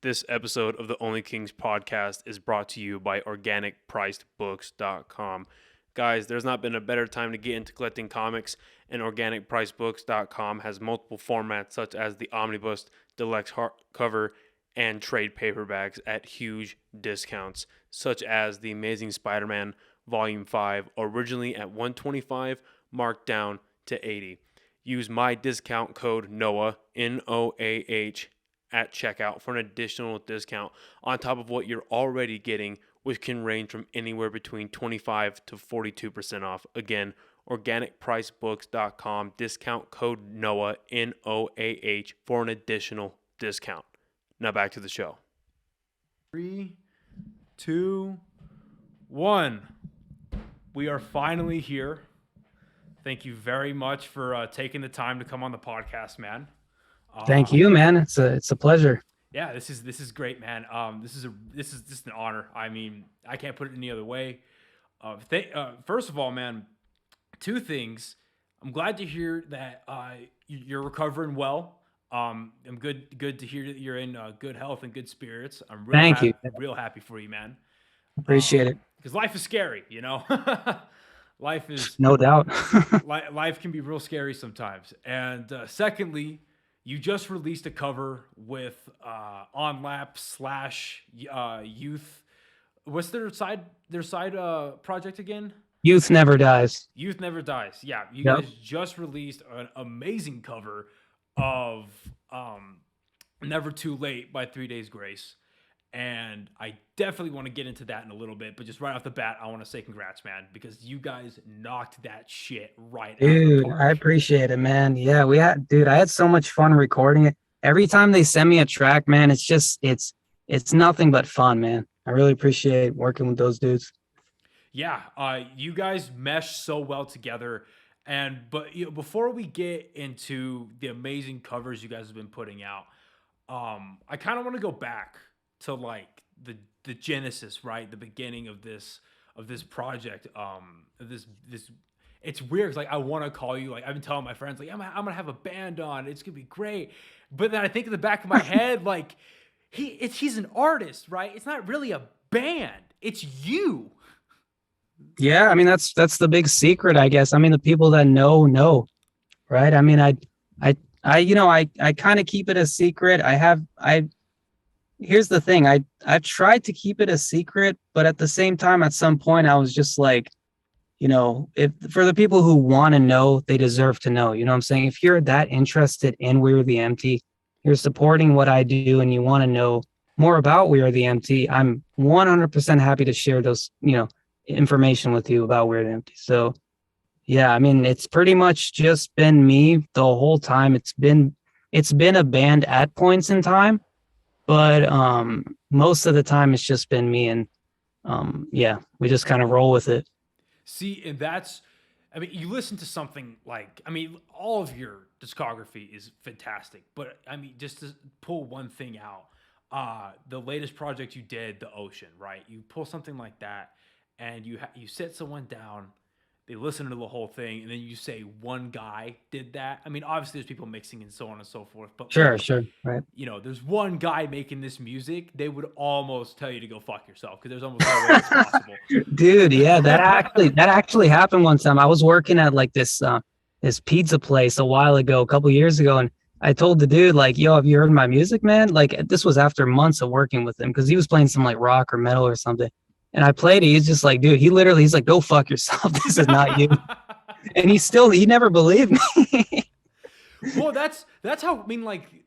This episode of the OnlyKings podcast is brought to you by OrganicPricedBooks.com. Guys, there's not been a better time to get into collecting comics, and OrganicPricedBooks.com has multiple formats such as the Omnibus, Deluxe hardcover, and trade paperbacks at huge discounts, such as The Amazing Spider-Man Volume 5, originally at $125, marked down to $80. Use my discount code NOAH, N-O-A-H, at checkout for an additional discount on top of what you're already getting, which can range from anywhere between 25 to 42% off. Again, OrganicPricedBooks.com, discount code NOAH, N-O-A-H, for an additional discount. Now back to the show. 3, 2, 1. We are finally here. Thank you very much for taking the time to come on the podcast, man. Thank you, man. It's a pleasure. Yeah, this is great, man. This is just an honor. I mean, I can't put it any other way. First of all, man, two things. I'm glad to hear that you're recovering well. I'm good to hear that you're in good health and good spirits. I'm real happy for you, man. Appreciate it. Because life is scary, you know. Life is no doubt. Life can be real scary sometimes. And secondly, you just released a cover with OnLap/Youth. What's their side project again? Youth Never Dies. Youth Never Dies. Yeah, you guys just released an amazing cover of Never Too Late by 3 Days Grace. And I definitely want to get into that in a little bit, but just right off the bat, I want to say congrats, man, because you guys knocked that shit right out of the park. I appreciate it, man. Yeah, I had so much fun recording it. Every time they send me a track, man, it's nothing but fun, man. I really appreciate working with those dudes. Yeah, you guys mesh so well together. But before we get into the amazing covers you guys have been putting out, I kind of want to go back to like the genesis, right? The beginning of this project. This it's weird. Cause like I want to call you, like I've been telling my friends, like I'm gonna have a band on. It's gonna be great. But then I think in the back of my head, like he's an artist, right? It's not really a band. It's you. Yeah, I mean that's the big secret, I guess. I mean the people that know, right? I mean I kind of keep it a secret. Here's the thing. I've tried to keep it a secret, but at the same time, at some point, I was just like, if for the people who want to know, they deserve to know. You know what I'm saying? If you're that interested in We Are the Empty, you're supporting what I do, and you want to know more about We Are the Empty, I'm 100% happy to share those, information with you about We Are the Empty. So, yeah, I mean, it's pretty much just been me the whole time. It's been a band at points in time. But most of the time it's just been me, and we just kind of roll with it. See, and you listen to something like, all of your discography is fantastic, but just to pull one thing out, the latest project you did, The Ocean, right? You pull something like that, and you sit someone down, they listen to the whole thing, and then you say one guy did that. Obviously there's people mixing and so on and so forth, but sure, right. There's one guy making this music. They would almost tell you to go fuck yourself because there's almost no way it's possible. Dude, yeah, that actually happened one time. I was working at like this pizza place a while ago, a couple years ago, and I told the dude like, "Yo, have you heard my music, man?" Like this was after months of working with him because he was playing some like rock or metal or something. And I played it. He's just like, dude, he's like, go fuck yourself. This is not you. And he never believed me. Well, that's how,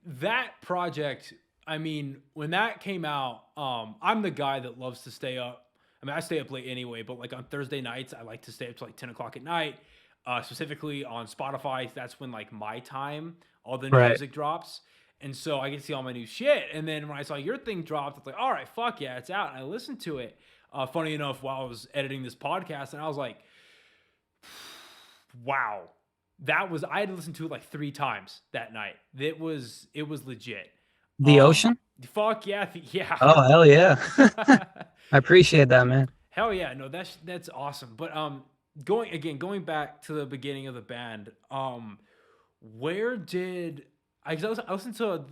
that project, when that came out, I'm the guy that loves to stay up. I stay up late anyway, but like on Thursday nights, I like to stay up to like 10 o'clock at night, specifically on Spotify. That's when like my time, all the new music drops. And so I get to see all my new shit. And then when I saw your thing dropped, it's like, all right, fuck yeah, it's out. And I listened to it. Funny enough, while I was editing this podcast, and I was like, wow, I had to listen to it like 3 times that night. It was legit. The Ocean? Fuck yeah. Yeah. Oh, hell yeah. I appreciate that, man. Hell yeah. No, that's awesome. But going back to the beginning of the band, where did I listened to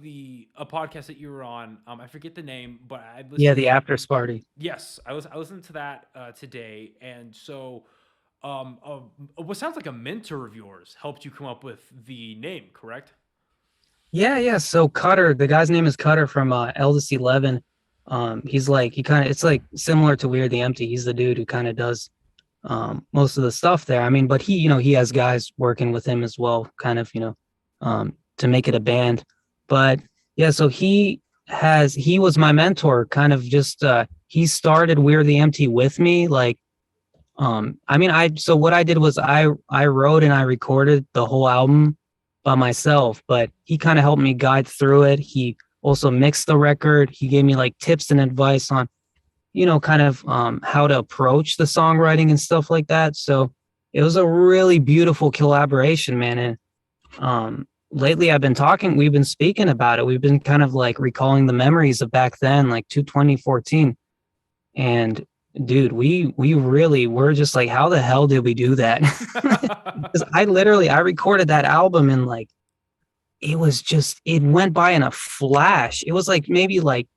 a podcast that you were on. I forget the name, but I Yeah, listened. the After Party. Yes, I listened to that today, and so what sounds like a mentor of yours helped you come up with the name, correct? Yeah, yeah. So Cutter, the guy's name is Cutter from Eldest 11. He's like he kind of it's like similar to Weird the Empty. He's the dude who kind of does most of the stuff there. I mean, but he, he has guys working with him as well, kind of, to make it a band. But yeah, so he was my mentor, kind of just he started Weird the Empty with me. Like, I mean, so what I did was I wrote and I recorded the whole album by myself, but he kind of helped me guide through it. He also mixed the record. He gave me like tips and advice on kind of how to approach the songwriting and stuff like that. So it was a really beautiful collaboration, man. And lately we've been speaking about it. We've been kind of like recalling the memories of back then, like 2014. And dude, we really were just like, how the hell did we do that? Because I recorded that album and like, it went by in a flash. It was like maybe like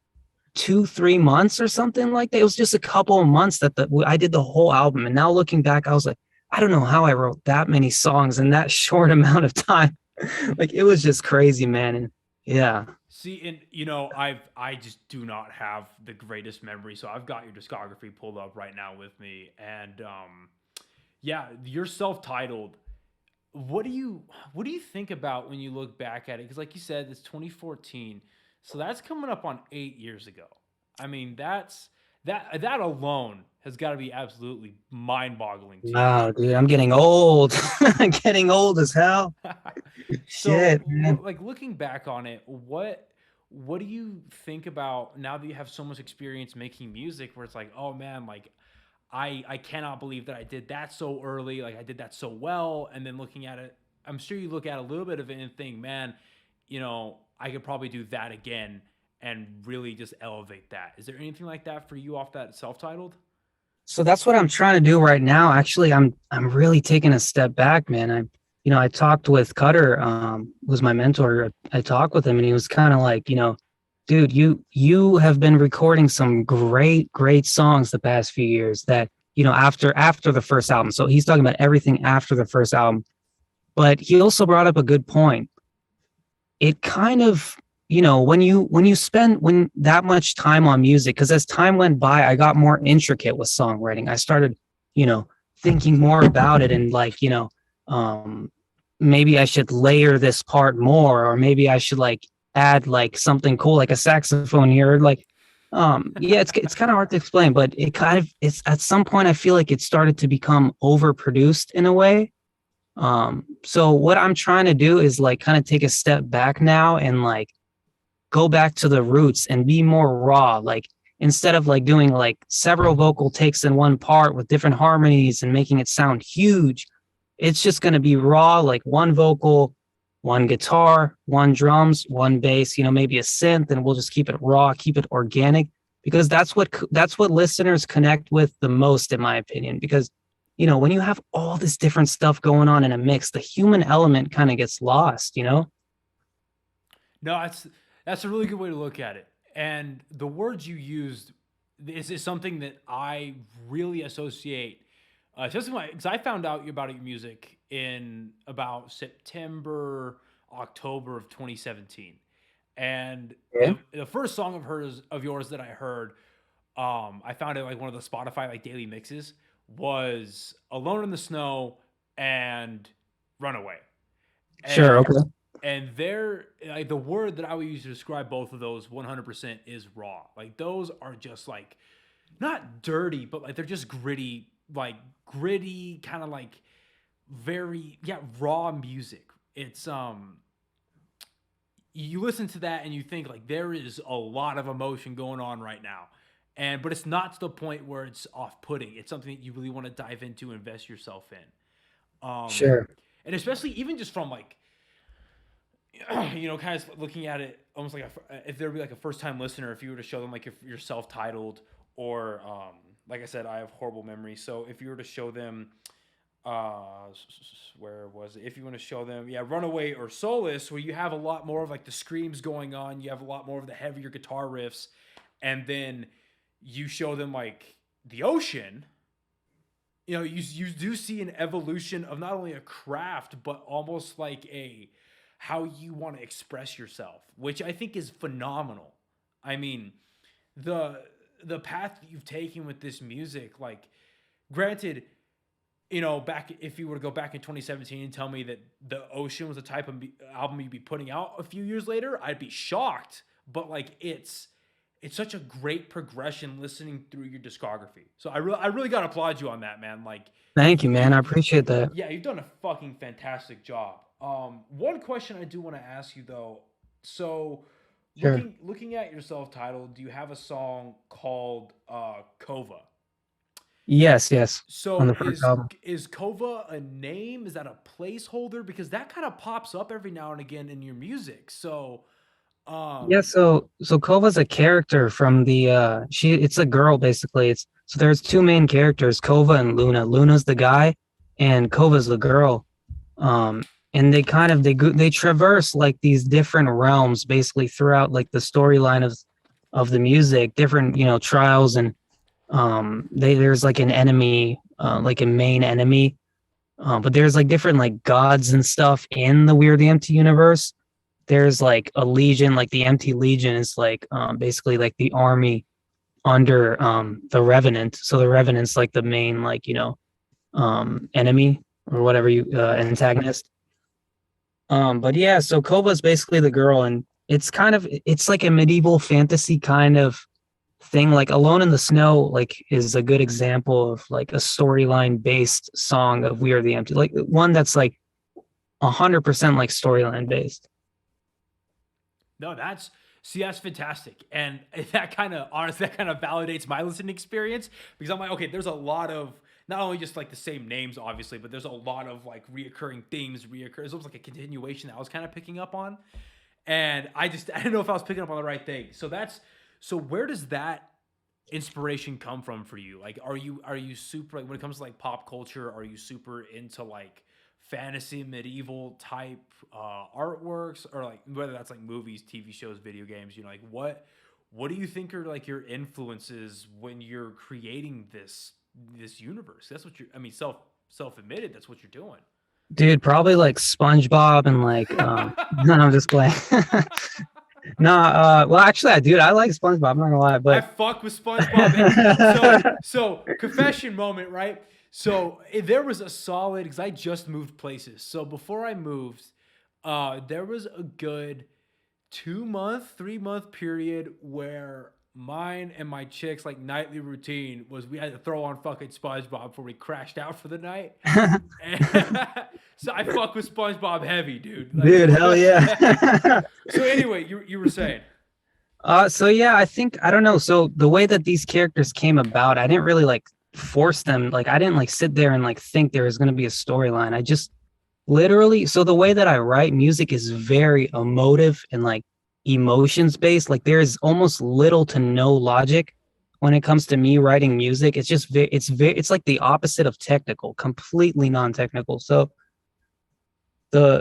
2-3 months or something like that. It was just a couple of months that I did the whole album. And now looking back, I was like, I don't know how I wrote that many songs in that short amount of time. Like it was just crazy, man. And yeah. See, and I just do not have the greatest memory, so I've got your discography pulled up right now with me, and yeah, you're self-titled. What do you think about when you look back at it? Because like you said, it's 2014, so that's coming up on 8 years ago. I mean, that alone has got to be absolutely mind-boggling to you. Wow, dude, I'm getting old. I'm getting old as hell. So, Shit, man. like looking back on it, what do you think about now that you have so much experience making music where it's like, oh man, like I cannot believe that I did that so early, like I did that so well, and then looking at it, I'm sure you look at a little bit of it and think, man, I could probably do that again and really just elevate that. Is there anything like that for you off that self-titled? So that's what I'm trying to do right now. Actually, I'm really taking a step back, man. I talked with Cutter, was my mentor. I talked with him and he was kind of like, dude, you have been recording some great songs the past few years that, after the first album. So he's talking about everything after the first album. But he also brought up a good point. It kind of, when you spend when that much time on music, because as time went by, I got more intricate with songwriting. I started, you know, thinking more about it and like, um, maybe I should layer this part more, or maybe I should like add like something cool, like a saxophone here. Like, yeah, it's kind of hard to explain, but it's at some point I feel like it started to become overproduced in a way. So what I'm trying to do is like kind of take a step back now and like go back to the roots and be more raw. Like instead of like doing like several vocal takes in one part with different harmonies and making it sound huge, it's just going to be raw, like one vocal, one guitar, one drums, one bass, maybe a synth, and we'll just keep it raw, keep it organic, because that's what listeners connect with the most, in my opinion. Because when you have all this different stuff going on in a mix, the human element kind of gets lost. No, that's a really good way to look at it. And the words you used is something that I really associate. Especially because I found out about your music in about September, October of 2017, and Yeah. the first song of yours that I heard, I found it like one of the Spotify like daily mixes was "Alone in the Snow" and "Runaway." Sure. And Okay. there, like the word that I would use to describe both of those 100% is raw. Like those are just like not dirty, but like they're just gritty, like gritty, kind of like very raw music. It's you listen to that and you think like there is a lot of emotion going on right now. But it's not to the point where it's off-putting. It's something that you really want to dive into, invest yourself in. Sure. And especially even just from like kind of looking at it almost like if there would be like a first time listener, if you were to show them like if you're self titled or like I said, I have horrible memory. So if you were to show them where was it? If you want to show them, yeah, Runaway or Solace, where you have a lot more of like the screams going on, you have a lot more of the heavier guitar riffs, and then you show them like the ocean. You know, you do see an evolution of not only a craft, but almost like a how you want to express yourself, which I think is phenomenal. I mean, the path that you've taken with this music, like, granted, you know, back if you were to go back in 2017 and tell me that the Ocean was the type of album you'd be putting out a few years later, I'd be shocked. But like, it's such a great progression listening through your discography. So I really got to applaud you on that, man. Like, Thank you, man. I appreciate that. yeah, you've done a fucking fantastic job. One question I do want to ask you though. So Sure. looking at your self-titled, do you have a song called Kova? Yes. On So the first album. is Kova a name? Is that a placeholder? Because that kind of pops up every now and again in your music. So Yeah, so Kova's a character from the it's a girl basically. It's so there's two main characters, Kova and Luna. Luna's the guy and Kova's the girl. And they kind of they traverse like these different realms basically throughout like the storyline of the music, different, you know, trials, and there's like an enemy, like a main enemy. But there's like different like gods and stuff in the Weird the Empty universe. There's like a legion, like the Empty Legion is like basically like the army under the Revenant. So the Revenant's like the main, like, you know, enemy or whatever you antagonist. But yeah, so Kova's basically the girl, and it's like a medieval fantasy kind of thing. Like Alone in the Snow like is a good example of like a storyline based song of We Are the Empty, like one that's like 100% like storyline based. no, that's fantastic, and that kind of honestly that kind of validates my listening experience because I'm like, okay, there's a lot of not only just like the same names, obviously, but there's a lot of like reoccurring themes. It's almost like a continuation that I was kind of picking up on, and I didn't know if I was picking up on the right thing. So where does that inspiration come from for you? Like, are you super, like, when it comes to like pop culture, are you super into like fantasy medieval type artworks, or like whether that's like movies, TV shows, video games? You know, like what do you think are like your influences when you're creating this universe? That's what I mean, self-admitted, that's what you're doing. Dude, probably like SpongeBob and like no, I'm just playing. Well, actually, I like SpongeBob. I'm not gonna lie, I but fuck with SpongeBob. So confession moment, right? So there was a solid, because I just moved places. So before I moved, there was a good 2-month, 3-month period where mine and my chick's like nightly routine was we had to throw on fucking SpongeBob before we crashed out for the night. So I fuck with SpongeBob heavy, dude. Like, dude, hell yeah. So anyway, you were saying. So yeah, I don't know. So the way that these characters came about, I didn't really like force them. Like I didn't like sit there and like think there was going to be a storyline. I just literally, so the way that I write music is very emotive and like emotions based. Like there's almost little to no logic when it comes to me writing music. It's just it's like the opposite of technical, completely non-technical. So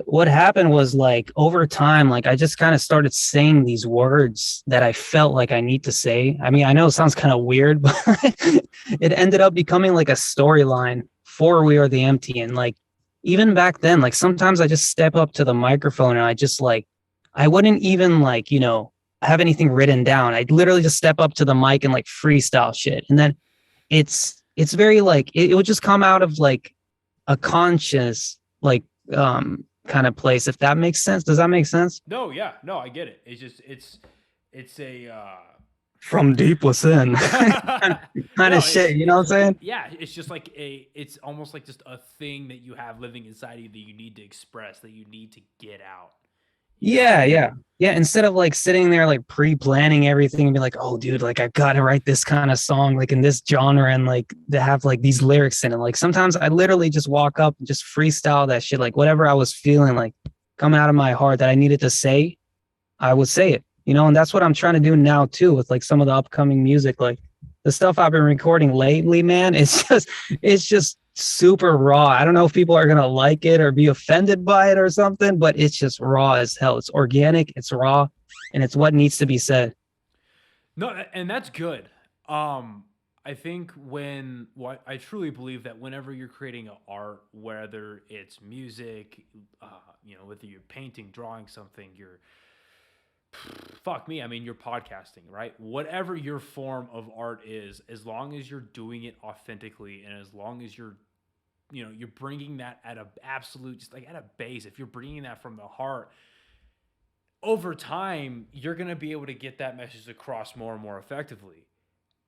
what happened was, like, over time, like I just kind of started saying these words that I felt like I need to say. I mean, I know it sounds kind of weird, but it ended up becoming like a storyline for We Are the Empty. And like even back then, like sometimes I just step up to the microphone and I just like, I wouldn't even like, you know, have anything written down. I'd literally just step up to the mic and like freestyle shit. And then it's very like it would just come out of like a conscious like kind of place, if that makes sense. Does that make sense? No, yeah, no, I get it. It's just it's a from deep within kind no, of shit, you know what I'm saying? yeah, it's just like it's almost like just a thing that you have living inside you that you need to express, that you need to get out. Yeah. Instead of like sitting there like pre-planning everything and be like, oh dude, like I gotta write this kind of song like in this genre and like to have like these lyrics in it. Like sometimes I literally just walk up and just freestyle that shit, like whatever I was feeling like coming out of my heart that I needed to say, I would say it, you know. And that's what I'm trying to do now too with like some of the upcoming music. Like the stuff I've been recording lately, man, it's just super raw. I don't know if people are gonna like it or be offended by it or something, but it's just raw as hell. It's organic, it's raw, and it's what needs to be said. No, and that's good. Um, I think what I truly believe that whenever you're creating a art, whether it's music, whether you're painting, drawing something, you're fuck me. I mean, you're podcasting, right? Whatever your form of art is, as long as you're doing it authentically, and as long as you're bringing that at a absolute, just like at a base. If you're bringing that from the heart, over time, you're gonna be able to get that message across more and more effectively.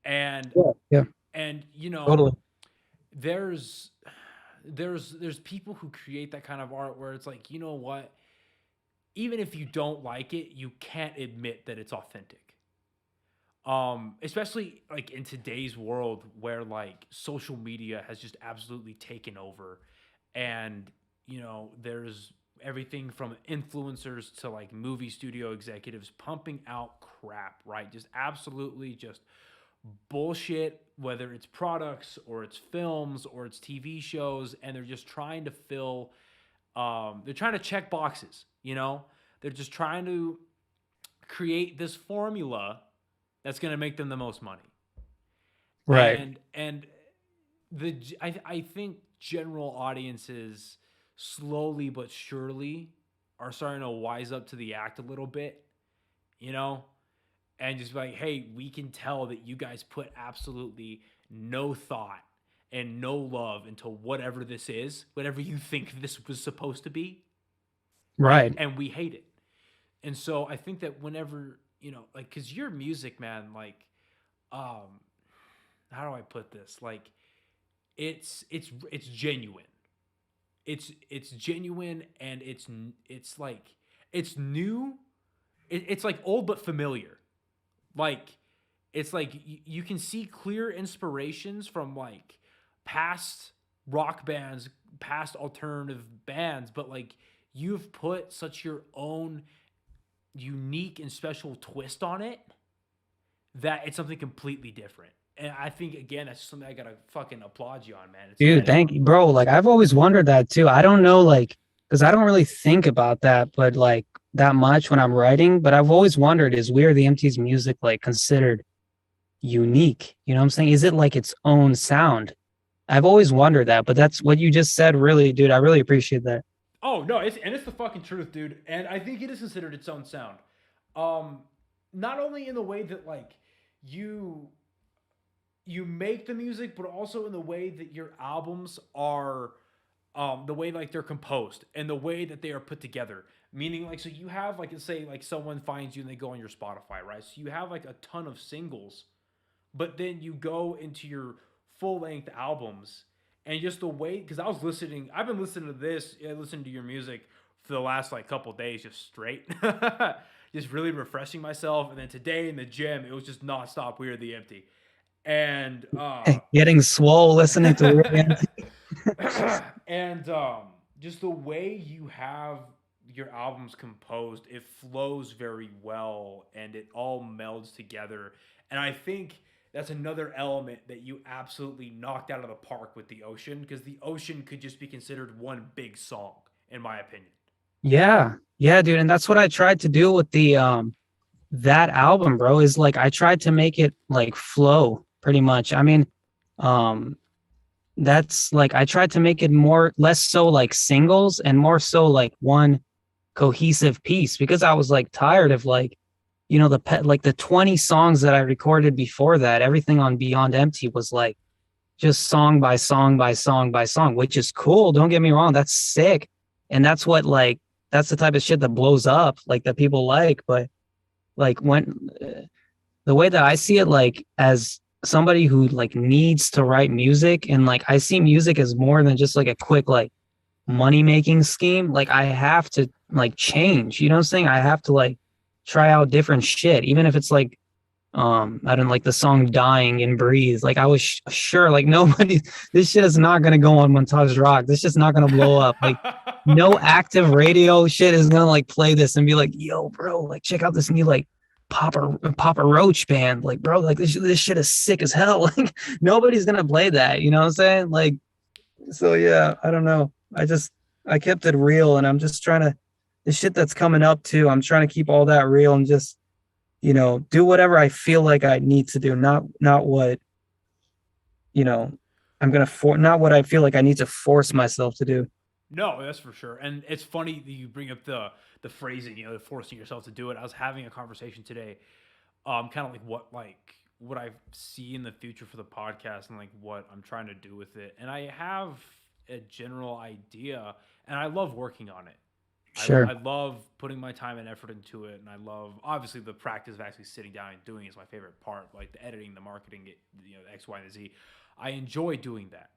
And Yeah, yeah, and totally. there's there's people who create that kind of art where it's like, you know what? Even if you don't like it, you can't admit that it's authentic. Especially like in today's world where like social media has just absolutely taken over, and there's everything from influencers to like movie studio executives pumping out crap, right? Just absolutely just bullshit, whether it's products or it's films or it's TV shows, and they're just trying to fill they're trying to check boxes, they're just trying to create this formula that's going to make them the most money. Right. And I think general audiences slowly but surely are starting to wise up to the act a little bit, you know, and just be like, hey, we can tell that you guys put absolutely no thought and no love into whatever this is, whatever you think this was supposed to be, right? Right. And we hate it. And so I think that whenever, like, cause your music, man, like, um, how do I put this? Like, it's genuine. It's genuine, and it's like, it's new. It's like old but familiar. Like, it's like you can see clear inspirations from like past rock bands, past alternative bands, but like you've put such your own unique and special twist on it that it's something completely different. And I think again, that's something I gotta fucking applaud you on, man. It's Dude, thank you, bro. Like I've always wondered that too. I don't know, like, because I don't really think about that, but like that much when I'm writing. But I've always wondered, is We Are the MT's music like considered unique? You know what I'm saying? Is it like its own sound? I've always wondered that, but that's what you just said, really, dude. I really appreciate that. Oh no, it's the fucking truth, dude. And I think it is considered its own sound. Um, Not only in the way that like you you make the music, but also in the way that your albums are, the way like they're composed and the way that they are put together. Meaning, like, so you have like, let's say like someone finds you and they go on your Spotify, right? So you have like a ton of singles, but then you go into your full length albums, and just the way, because I've been listening to listening to your music for the last like couple days, just straight, just really refreshing myself. And then today in the gym, it was just nonstop. We Are the Empty, and Getting swole listening to it. and just the way you have your albums composed, it flows very well and it all melds together. And I think that's another element that you absolutely knocked out of the park with The Ocean, because The Ocean could just be considered one big song, in my opinion. Yeah. Yeah, dude. And that's what I tried to do with the that album, bro, is like I tried to make it like flow pretty much. I mean, um that's like I tried to make it less so like singles and more so like one cohesive piece, because I was like tired of like, the 20 songs that I recorded before that. Everything on Beyond Empty was like just song by song by song by song, which is cool. Don't get me wrong. That's sick. And that's what like, that's the type of shit that blows up, like that people like. But like the way that I see it, like as somebody who like needs to write music, and like I see music as more than just like a quick like money making scheme. Like I have to like change, you know what I'm saying? I have to like try out different shit, even if it's like I don't like the song Dying and Breathe. Like I was sure like nobody, this shit is not gonna go on Montage Rock. This shit's not gonna blow up. Like no active radio shit is gonna like play this and be like, yo bro, like check out this new like Papa Roach band. Like bro, like this shit is sick as hell. Like nobody's gonna play that, you know what I'm saying? Like So yeah, I don't know. I kept it real, and I'm just trying to the shit that's coming up too. I'm trying to keep all that real and just do whatever I feel like I need to do, not what you know I'm gonna for not what I feel like I need to force myself to do. No, that's for sure. And it's funny that you bring up the phrasing, the forcing yourself to do it. I was having a conversation today, kind of what I see in the future for the podcast and like what I'm trying to do with it. And I have a general idea, and I love working on it. Sure. I love putting my time and effort into it, and I love obviously the practice of actually sitting down and doing is my favorite part, like the editing, the marketing, X, Y, and Z. I enjoy doing that.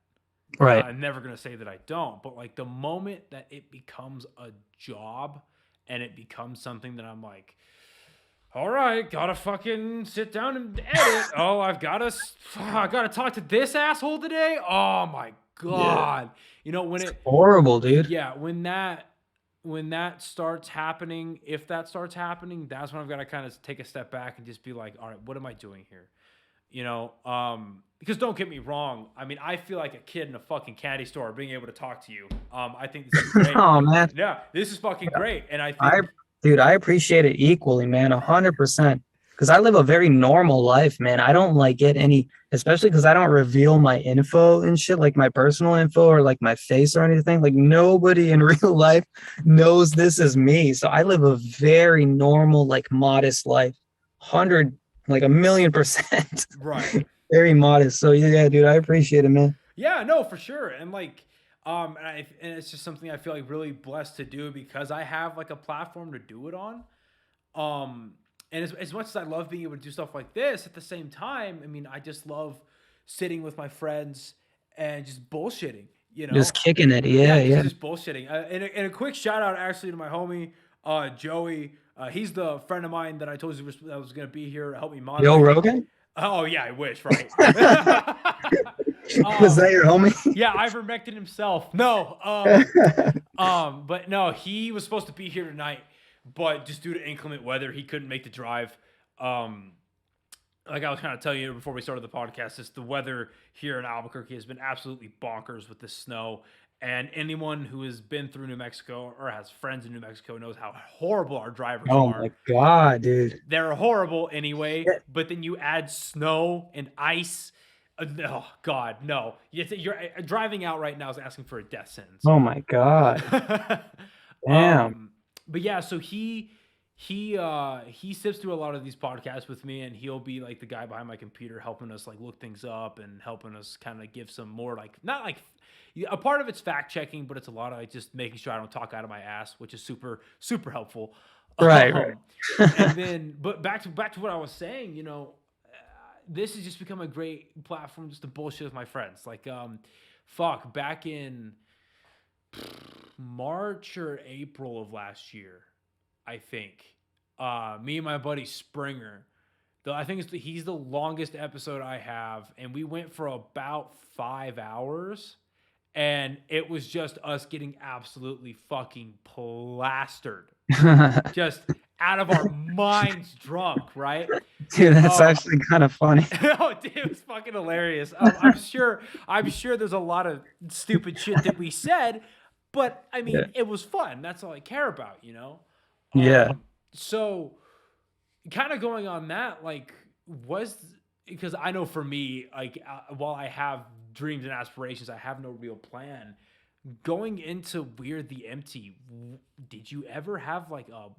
Right. I'm never gonna say that I don't, but like the moment that it becomes a job and it becomes something that I'm like, all right, gotta fucking sit down and edit. Oh, I gotta talk to this asshole today. Oh my god, when It's it horrible, dude. yeah, when that starts happening, if that starts happening, that's when I've got to kind of take a step back and just be like, all right, what am I doing here? Because don't get me wrong. I mean, I feel like a kid in a fucking candy store being able to talk to you. I think this is great. Oh man, Yeah, this is fucking great. And I I think, dude, I appreciate it equally, man, 100%. Because I live a very normal life, man. I don't like get any, especially because I don't reveal my info and shit, like my personal info or like my face or anything. Like nobody in real life knows this is me. So I live a very normal, like modest life. 100, like a million percent. right. Very modest. So yeah, dude, I appreciate it, man. Yeah, no, for sure. And like, and it's just something I feel like really blessed to do because I have like a platform to do it on. And as much as I love being able to do stuff like this, at the same time, I mean, I just love sitting with my friends and just bullshitting, Just kicking it. Yeah, yeah. just bullshitting. And a quick shout out actually to my homie, Joey. He's the friend of mine that I told you that was going to be here to help me moderate. Joe Rogan? Oh yeah, I wish, right? Was that your homie? Yeah, ivermectin himself. No, but no, he was supposed to be here tonight, but just due to inclement weather, he couldn't make the drive. Like I was kind of telling you before we started the podcast, just the weather here in Albuquerque has been absolutely bonkers with the snow. And anyone who has been through New Mexico or has friends in New Mexico knows how horrible our drivers Oh are. my god, dude. They're horrible anyway, Yeah. but then you add snow and ice. Oh God, no! You're driving out right now is asking for a death sentence. Oh my god. Damn. But yeah, so he sifts through a lot of these podcasts with me, and he'll be like the guy behind my computer helping us like look things up and helping us kind of give some more like not like a part of it's fact checking, but it's a lot of like just making sure I don't talk out of my ass, which is super super helpful. Right. And then, but back to what I was saying, this has just become a great platform just to bullshit with my friends. Like, back in March or April of last year, I think, me and my buddy Springer, I think he's the longest episode I have, and we went for about 5 hours, and it was just us getting absolutely fucking plastered, just out of our minds drunk, right? Dude, that's actually kind of funny. Oh, dude, it was fucking hilarious. I'm sure there's a lot of stupid shit that we said, but I mean, It was fun. That's all I care about, Yeah. So, kind of going on that, like, because I know for me, like, while I have dreams and aspirations, I have no real plan. Going into Weird the Empty, did you ever have like a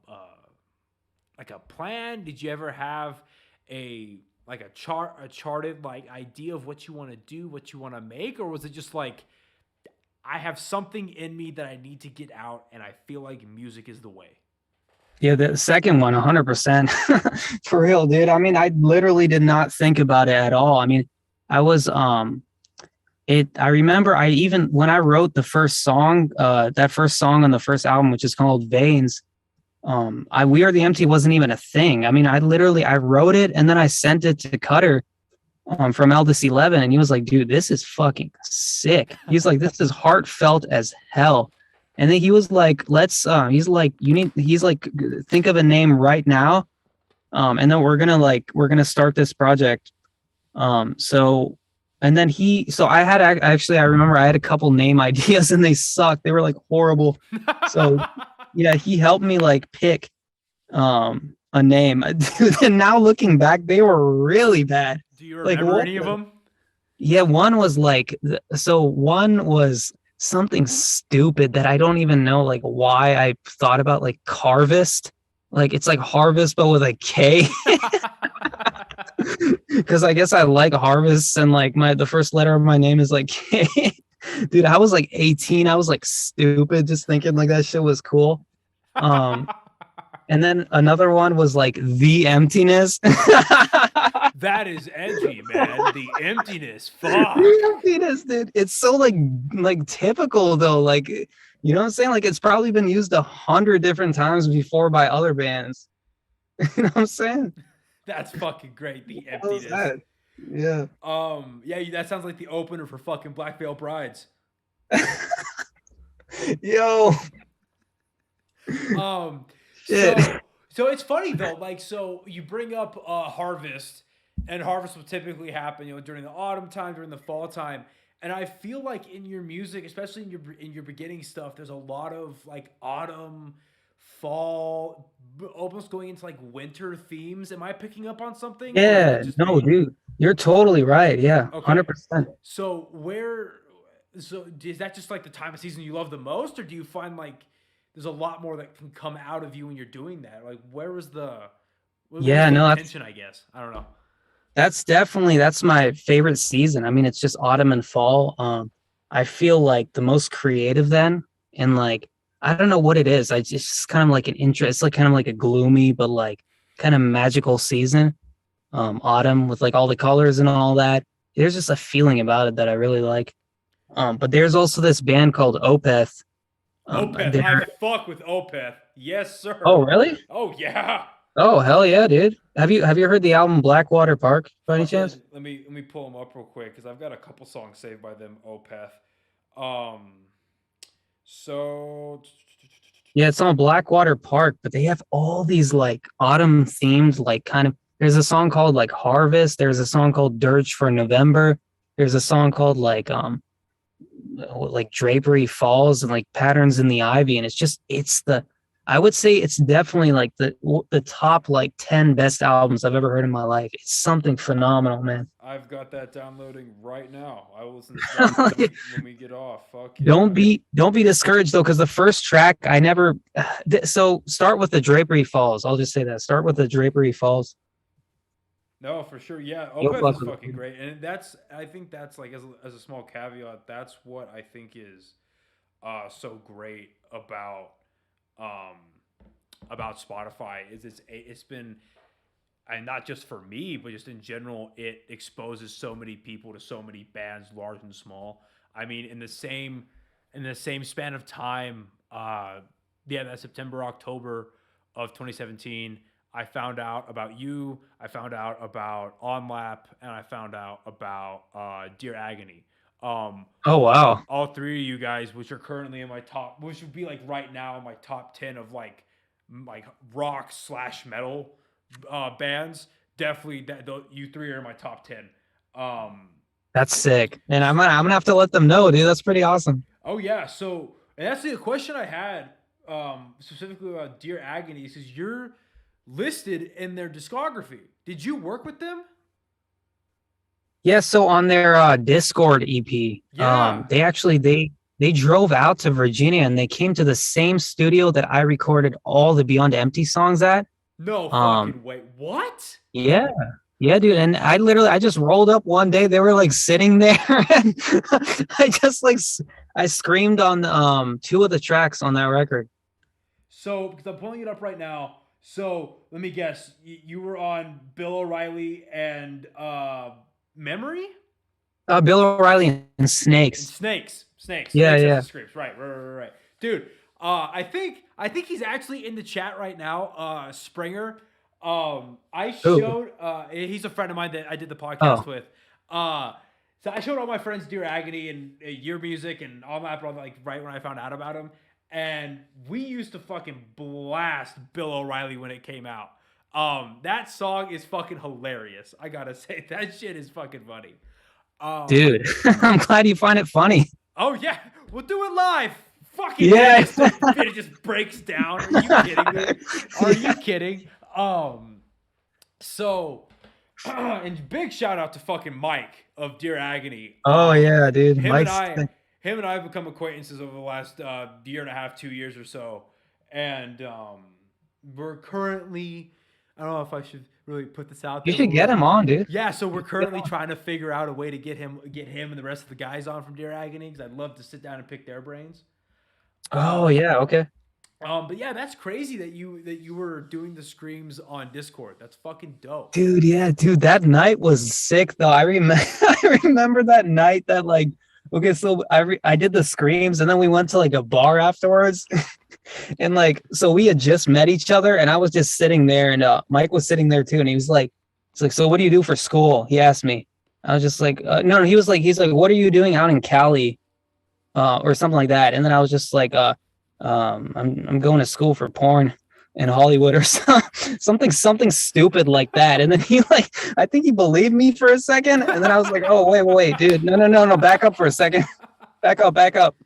plan? Did you ever have a charted like idea of what you want to do, what you want to make, or was it just like I have something in me that I need to get out, and I feel like music is the way? Yeah, the second one, 100%. For real, dude. I mean, I literally did not think about it at all. I mean, I was I remember when I wrote the first song, that first song on the first album, which is called Veins, We Are the Empty wasn't even a thing. I mean, I wrote it and then I sent it to Cutter from Eldest 11, and he was like, dude, this is fucking sick. He's like, this is heartfelt as hell. And then he was like, he's like, think of a name right now. And then we're gonna start this project. So And then so I remember I had a couple name ideas and they sucked. They were like horrible. So yeah, he helped me like pick a name. Dude, and now looking back, they were really bad. Do you Like remember any of them? yeah, one was like one was something stupid that I don't even know like why I thought about, like Harvest. Like it's like harvest but with a K. Because I guess I like harvests and like the first letter of my name is like K. Dude, I was like 18. I was like stupid just thinking like that shit was cool. And then another one was like The Emptiness. That is edgy, man. The Emptiness. Fuck. The Emptiness, dude. It's so like typical though. Like, you know what I'm saying? Like it's probably been used 100 different times before by other bands. You know what I'm saying? That's fucking great. The What was Emptiness. that? Yeah. Yeah, that sounds like the opener for fucking Black Veil Brides. Yo. Shit. So it's funny though, like, so you bring up Harvest, and Harvest will typically happen, you know, during the autumn time, during the fall time, and I feel like in your music, especially in your beginning stuff, there's a lot of like autumn, fall, almost going into like winter themes. Am I picking up on something? Or is Yeah. that just No, me? dude. You're totally right. Yeah. Okay. 100%. So is that just like the time of season you love the most, or do you find like there's a lot more that can come out of you when you're doing that? Like, where was the Yeah, no, intention? I guess I don't know. that's my favorite season. I mean, it's just autumn and fall. I feel like the most creative then, and like I don't know what it is. I just kind of like an interest. It's like kind of like a gloomy but like kind of magical season. Autumn with like all the colors and all that. There's just a feeling about it that I really like. But there's also this band called Opeth. Opeth, I fuck with Opeth. Yes, sir. Oh, really? Oh yeah. Oh, hell yeah, dude. Have you heard the album Blackwater Park by any chance? Let me pull them up real quick because I've got a couple songs saved by them. Opeth. So Yeah, it's on Blackwater Park, but they have all these like autumn themed, like kind of. There's a song called like Harvest. There's a song called Dirge for November. There's a song called like Drapery Falls and like Patterns in the Ivy, and I would say it's definitely like the top like 10 best albums I've ever heard in my life. It's something phenomenal, man. I've got that downloading right now. I will listen to that when we get off. Fuck yeah. Don't be discouraged though, because the first track I never. So start with the Drapery Falls. I'll just say that. Start with the Drapery Falls. No, for sure. Yeah, You'll Opeth fuck is with fucking it. great, and I think that's like as a small caveat, that's what I think is so great um about Spotify is it's been, and not just for me, but just in general, it exposes so many people to so many bands, large and small. I mean, in the same span of time, that September, October of 2017, I found out about you, I found out about OnLap, and I found out about Dear Agony. Oh wow. All three of you guys, which are currently in my top, which would be like right now in my top 10 of like rock / metal bands. Definitely you three are in my top 10. That's sick. And I'm gonna have to let them know, dude. That's pretty awesome. Oh yeah. So, and that's the question I had specifically about Dear Agony is because you're listed in their discography. Did you work with them? Yeah, so on their Discord EP, Yeah. they actually they drove out to Virginia and they came to the same studio that I recorded all the Beyond Empty songs at. No fucking way. What? Yeah. Yeah, dude. And I just rolled up one day. They were like sitting there and I screamed on two of the tracks on that record. So, because I'm pulling it up right now. So, let me guess. You were on Bill O'Reilly and Memory? Bill O'Reilly and And Snakes. Snakes. Yeah, Snakes yeah. has the scripts. Right. Dude, I think he's actually in the chat right now. Springer. I showed he's a friend of mine that I did the podcast with. So I showed all my friends Dear Agony and your music and all that, like right when I found out about him. And we used to fucking blast Bill O'Reilly when it came out. That song is fucking hilarious. I gotta say, that shit is fucking funny. Dude, I'm glad you find it funny. Oh yeah, we'll do it live. Fucking Yeah. it just breaks down. Are you kidding me? Are you kidding? So, and big shout out to fucking Mike of Dear Agony. Oh yeah, dude. Him and Mike's I, him and I have become acquaintances over the last year and a half, 2 years or so, and we're currently. I don't know if I should really put this out you there. should get him on, dude. Yeah, so we're currently trying to figure out a way to get him and the rest of the guys on from Dear Agony, because I'd love to sit down and pick their brains. Oh yeah, okay. But yeah, that's crazy that you were doing the screams on Discord. That's fucking dope. Dude, yeah, dude, that night was sick though. I remember I remember that night that like okay, so I did the screams and then we went to like a bar afterwards. And like so we had just met each other and I was just sitting there and Mike was sitting there too and he's like so what do you do for school? He asked me. I was just like no, he's like what are you doing out in Cali? Or something like that. And then I was just like I'm going to school for porn in Hollywood or something stupid like that. And then he like, I think he believed me for a second. And then I was like, oh, wait, dude. No. Back up for a second. Back up.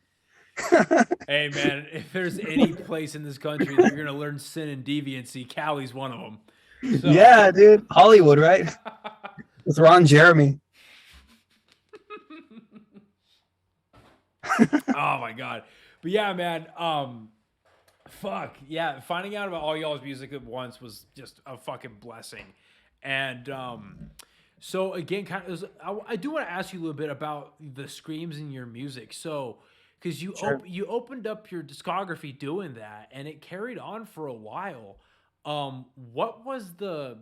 Hey man, if there's any place in this country that you're going to learn sin and deviancy, Cali's one of them. So. Yeah, dude. Hollywood, right? With Ron Jeremy. Oh my God. But yeah, man, fuck yeah, finding out about all y'all's music at once was just a fucking blessing. And so again, I do want to ask you a little bit about the screams in your music. So because you Sure. you opened up your discography doing that, and it carried on for a while. What was the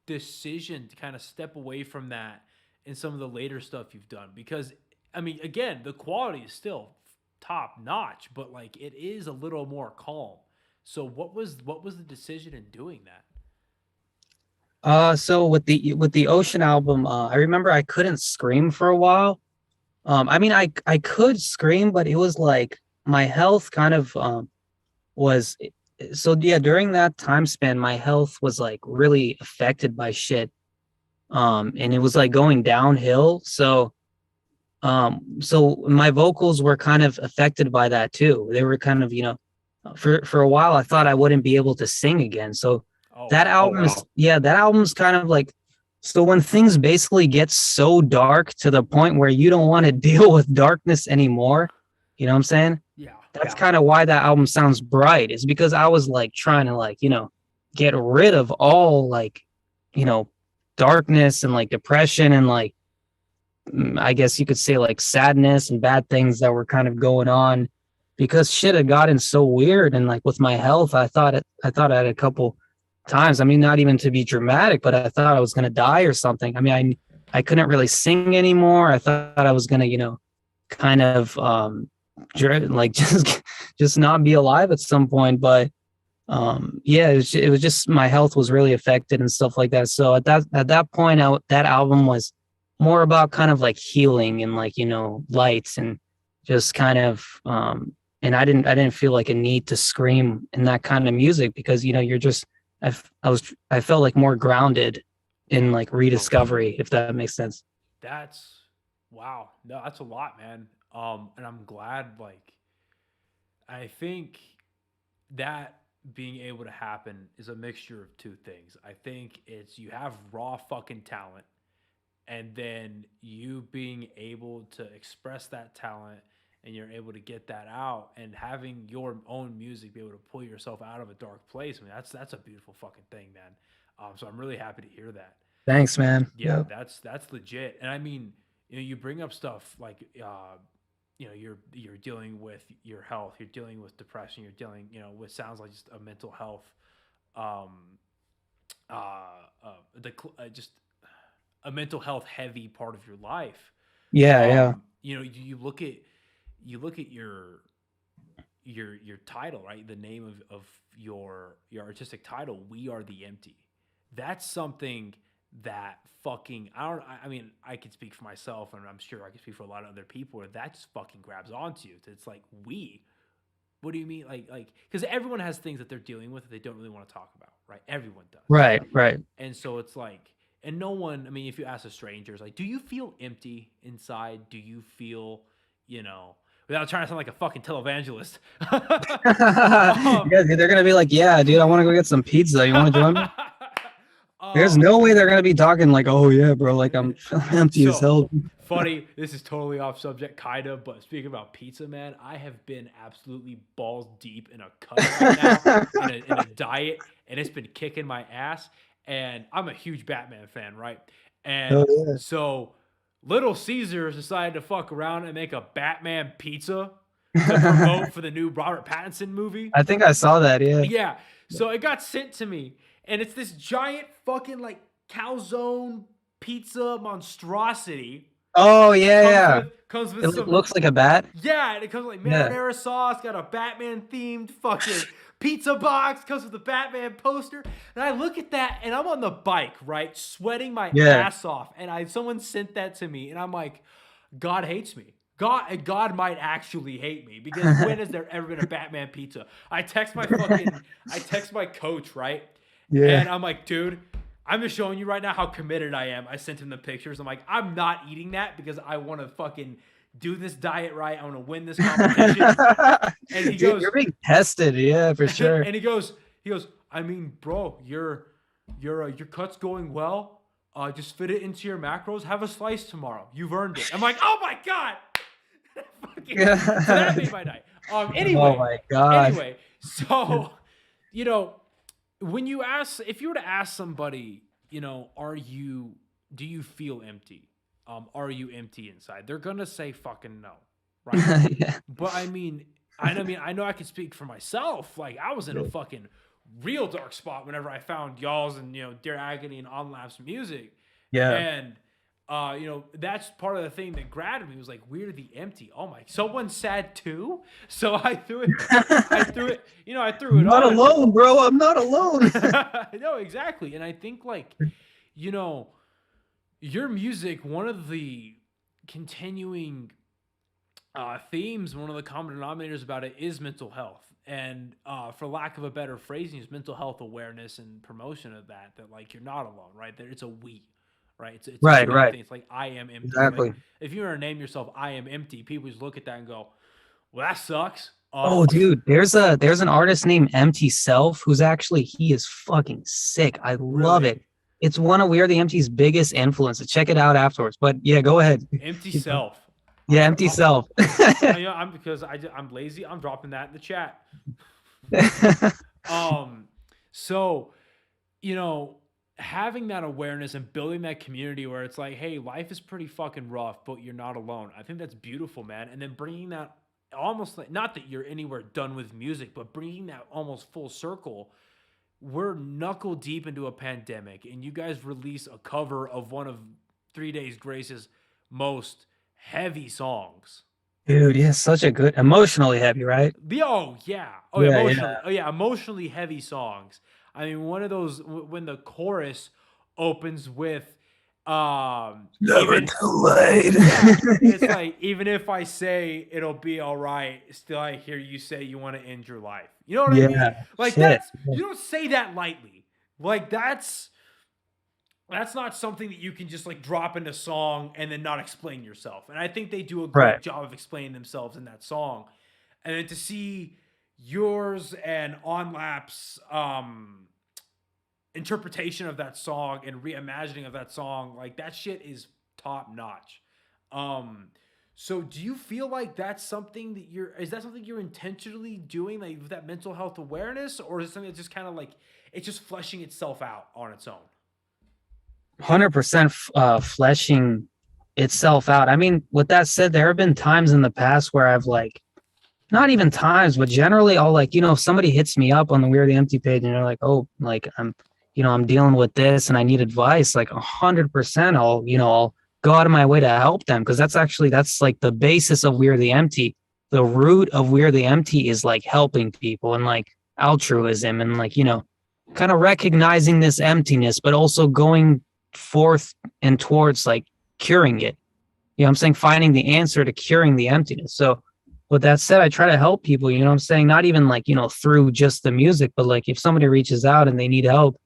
decision to kind of step away from that in some of the later stuff you've done? Because I mean, again, the quality is still top notch, but like it is a little more calm. So what was the decision in doing that? So with the Ocean album, I remember I couldn't scream for a while. I mean, I could scream, but it was like my health kind of was so yeah. During that time span, my health was like really affected by shit, and it was like going downhill. So my vocals were kind of affected by that too. They were kind of for a while I thought I wouldn't be able to sing again. So that album's kind of like. So when things basically get so dark to the point where you don't want to deal with darkness anymore, you know what I'm saying? Yeah. That's kind of why that album sounds bright. It's because I was like trying to like, get rid of all like, darkness and like depression and like, I guess you could say like sadness and bad things that were kind of going on because shit had gotten so weird. And like with my health, I thought I had a couple times. I mean, not even to be dramatic, but I thought I was going to die or something. I mean, I couldn't really sing anymore. I thought I was going to, kind of like just not be alive at some point. But yeah, it was just my health was really affected and stuff like that. So at that point, that album was more about kind of like healing and like, lights and just kind of and I didn't feel like a need to scream in that kind of music because, you're just I felt like more grounded in like rediscovery, if that makes sense. That's wow. No, that's a lot, man. And I'm glad, like, I think that being able to happen is a mixture of two things. I think it's you have raw fucking talent, and then you being able to express that talent and you're able to get that out and having your own music be able to pull yourself out of a dark place. I mean, that's a beautiful fucking thing, man. So I'm really happy to hear that. Thanks, man. Yeah, that's legit. And I mean, you bring up stuff like, you're dealing with your health, you're dealing with depression, you're dealing, with sounds like just a mental health, just a mental health heavy part of your life. Yeah. You look at your title, right? The name of your artistic title, We Are the Empty. That's something that fucking I mean, I can speak for myself, and I'm sure I can speak for a lot of other people, where that just fucking grabs onto you. It's like, what do you mean? Like, because everyone has things that they're dealing with that they don't really want to talk about, right? Everyone does. Right. And so it's like, and no one, I mean, if you ask a stranger, it's like, do you feel empty inside? Do you feel, you know, without trying to sound like a fucking televangelist? Yeah, dude, they're gonna be like, yeah, dude, I want to go get some pizza. You want to join me? There's no way they're gonna be talking like, oh yeah, bro, like I'm empty as hell. Funny, this is totally off subject, kind of, but speaking about pizza, man, I have been absolutely balls deep in a cut right now, in a diet, and it's been kicking my ass. And I'm a huge Batman fan, right? And so Little Caesars decided to fuck around and make a Batman pizza to promote for the new Robert Pattinson movie. I think I saw that, yeah. Yeah. So it got sent to me, and it's this giant fucking like calzone pizza monstrosity. Oh yeah, Comes with it some, looks like a bat. Yeah, and it comes with like marinara sauce, got a Batman themed fucking pizza box, comes with a Batman poster. And I look at that and I'm on the bike, right? Sweating my ass off. And someone sent that to me, and I'm like, God hates me. God might actually hate me, because when has there ever been a Batman pizza? I text my coach, right? Yeah. And I'm like, dude, I'm just showing you right now how committed I am. I sent him the pictures. I'm like, I'm not eating that because I want to fucking do this diet right. I want to win this competition. And he goes, "You're being tested, yeah, for sure." And he goes, I mean, bro, your cut's going well. Just fit it into your macros. Have a slice tomorrow. You've earned it. I'm like, oh my god. So that made my night. Anyway. Oh my god. Anyway, so you know. If you were to ask somebody, you know, do you feel empty? Are you empty inside? They're going to say fucking no. Right. Yeah. But I mean, I know I can speak for myself. Like, I was in a fucking real dark spot whenever I found y'all's and, you know, Dear Agony and On Lap's music. Yeah. And, you know, that's part of the thing that grabbed me was like, We're the Empty. Oh my, someone's sad too. So I threw it, you know, I'm not alone, bro. I'm not alone. No, exactly. And I think, like, you know, your music, one of the continuing themes, one of the common denominators about it is mental health. And for lack of a better phrasing, is mental health awareness and promotion of that like, you're not alone, right? That it's a we. Right. It's right. Thing. It's like, I am empty. Exactly. Like, if you were to name yourself I Am Empty, people just look at that and go, well, that sucks. Dude, there's an artist named Empty Self who's actually, he is fucking sick. I love it. It's one of We Are the Empty's biggest influences. Check it out afterwards. But yeah, go ahead. Empty Self. Yeah, Empty Self. Yeah, I'm lazy. I'm dropping that in the chat. So, you know, having that awareness and building that community where it's like, hey, life is pretty fucking rough, but you're not alone. I think that's beautiful, man. And then bringing that almost like, not that you're anywhere done with music, but bringing that almost full circle. We're knuckle deep into a pandemic, and you guys release a cover of one of 3 Days Grace's most heavy songs. Dude, yeah, such a good, emotionally heavy, right? Oh yeah. Oh yeah, emotionally. Yeah. Oh yeah, emotionally heavy songs. I mean, one of those when the chorus opens with never too late. Yeah, it's like, even if I say it'll be all right, still I hear you say you want to end your life. You know what I mean? Like, that's, you don't say that lightly. Like, that's not something that you can just like drop in a song and then not explain yourself. And I think they do a great job of explaining themselves in that song. And then to see yours and On Lap's interpretation of that song and reimagining of that song, like, that shit is top notch. So do you feel like that's something that you're intentionally doing, like, with that mental health awareness, or is it something that's just kind of like it's just fleshing itself out on its own? 100% fleshing itself out. I mean, with that said, there have been times in the past where I've like, not even times, but generally I'll like, you know, if somebody hits me up on the We Are the Empty page and they're like, oh, like I'm dealing with this and I need advice, like 100% I'll go out of my way to help them. Cause that's like the basis of We Are the Empty. The root of We Are the Empty is like helping people and like altruism and like, you know, kind of recognizing this emptiness, but also going forth and towards like curing it. You know what I'm saying? Finding the answer to curing the emptiness. So with that said, I try to help people, you know what I'm saying? Not even like, you know, through just the music, but like if somebody reaches out and they need help,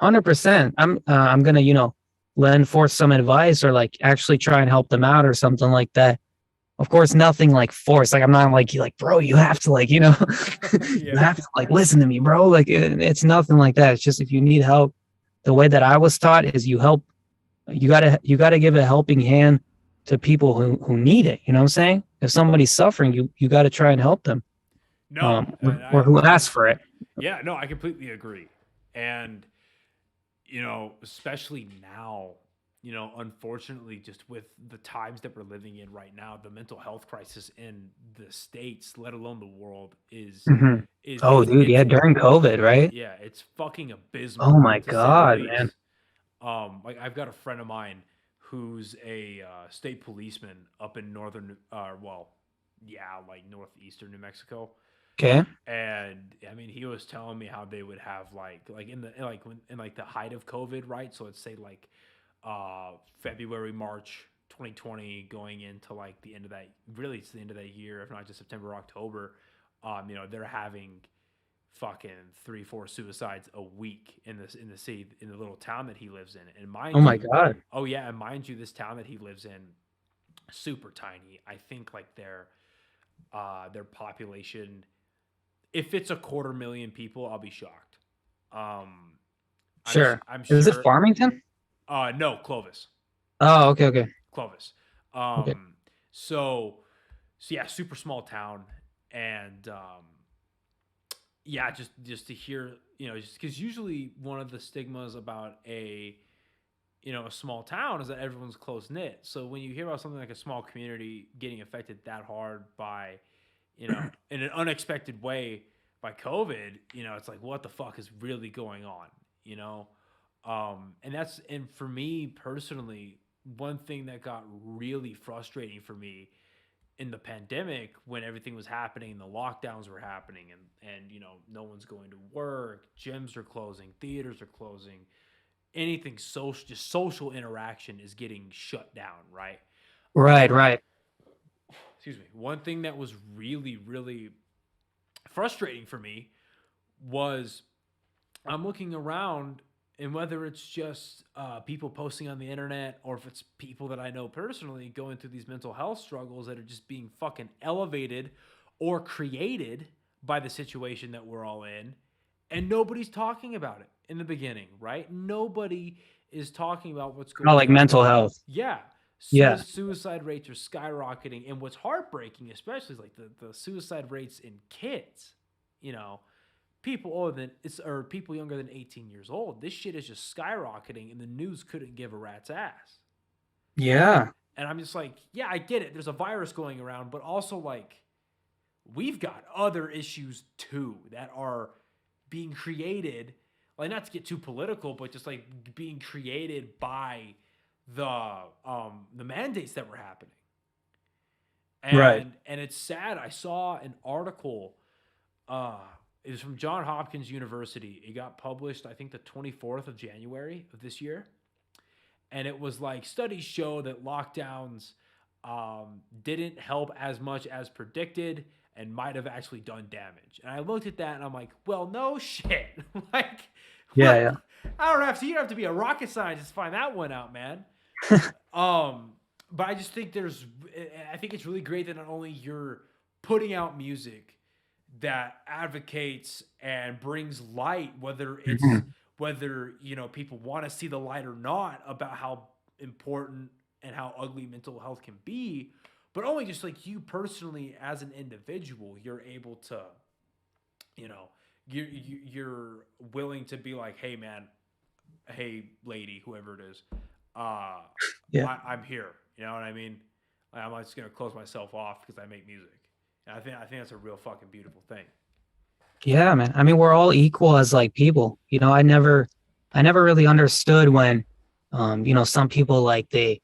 100%. I'm gonna, lend forth some advice or like actually try and help them out or something like that. Of course, nothing like force. Like I'm not like you like, bro, you have to like, you Yeah. have to like listen to me, bro. Like it's nothing like that. It's just if you need help, the way that I was taught is you help. You gotta give a helping hand to people who need it. You know what I'm saying? If somebody's suffering, you got to try and help them. No, Or who asks for it. yeah, no, I completely agree. And, especially now, unfortunately, just with the times that we're living in right now, the mental health crisis in the States, let alone the world, is, Mhm. is Oh, dude, yeah, during COVID, right? yeah, it's fucking Oh abysmal my to say the God, man. least. Like I've got a friend of mine who's a state policeman up in like northeastern New Mexico. Okay. And I mean, he was telling me how they would have like in like the height of COVID, right? So let's say like February, March 2020, going into like the end of that. Really, it's the end of that year, if not just September, October. They're having fucking 3-4 suicides a week in the city, in the little town that he lives in. And Oh my God. oh yeah, and mind you, this town that he lives in, super tiny. I think like their population, if it's 250,000 people, I'll be shocked. Um, Sure. I'm Is it sure. Farmington? No, Clovis. Oh, okay, okay. Clovis. Okay. So yeah, super small town, and yeah, just to hear, just because usually one of the stigmas about a small town is that everyone's close knit. So when you hear about something like a small community getting affected that hard by, in an unexpected way by COVID, it's like, what the fuck is really going on, you know? And for me personally, one thing that got really frustrating for me in the pandemic, when everything was happening, the lockdowns were happening, and no one's going to work, gyms are closing, theaters are closing, anything social, just social interaction is getting shut down, right? Right, right. Excuse me. One thing that was really, really frustrating for me was I'm looking around, and whether it's just people posting on the internet or if it's people that I know personally going through these mental health struggles that are just being fucking elevated or created by the situation that we're all in, and nobody's talking about it in the beginning, right? Nobody is talking about what's Oh, going like on. mental health. Yeah. Yeah. Suicide rates are skyrocketing. And what's heartbreaking, especially, is like the suicide rates in kids, people people younger than 18 years old. This shit is just skyrocketing, and the news couldn't give a rat's ass. Yeah. And I'm just like, yeah, I get it. There's a virus going around, but also like we've got other issues too that are being created, like, not to get too political, but just like being created by the mandates that were happening. And Right. and it's sad. I saw an article. It was from Johns Hopkins University. It got published, I think, the 24th of January of this year. And it was like, studies show that lockdowns didn't help as much as predicted and might have actually done damage. And I looked at that and I'm like, well, no shit. Like, Yeah, what? yeah. I don't have to. You don't have to be a rocket scientist to find that one out, man. But I just think I think it's really great that not only you're putting out music that advocates and brings light, whether people want to see the light or not, about how important and how ugly mental health can be, but only just like you personally as an individual, you're able to, you're willing to be like, hey man, hey lady, whoever it is, Yeah. I'm here. You know what I mean? I'm not just gonna close myself off because I make music. And I think that's a real fucking beautiful thing. Yeah, man. I mean, we're all equal as like people. I never really understood when, some people like they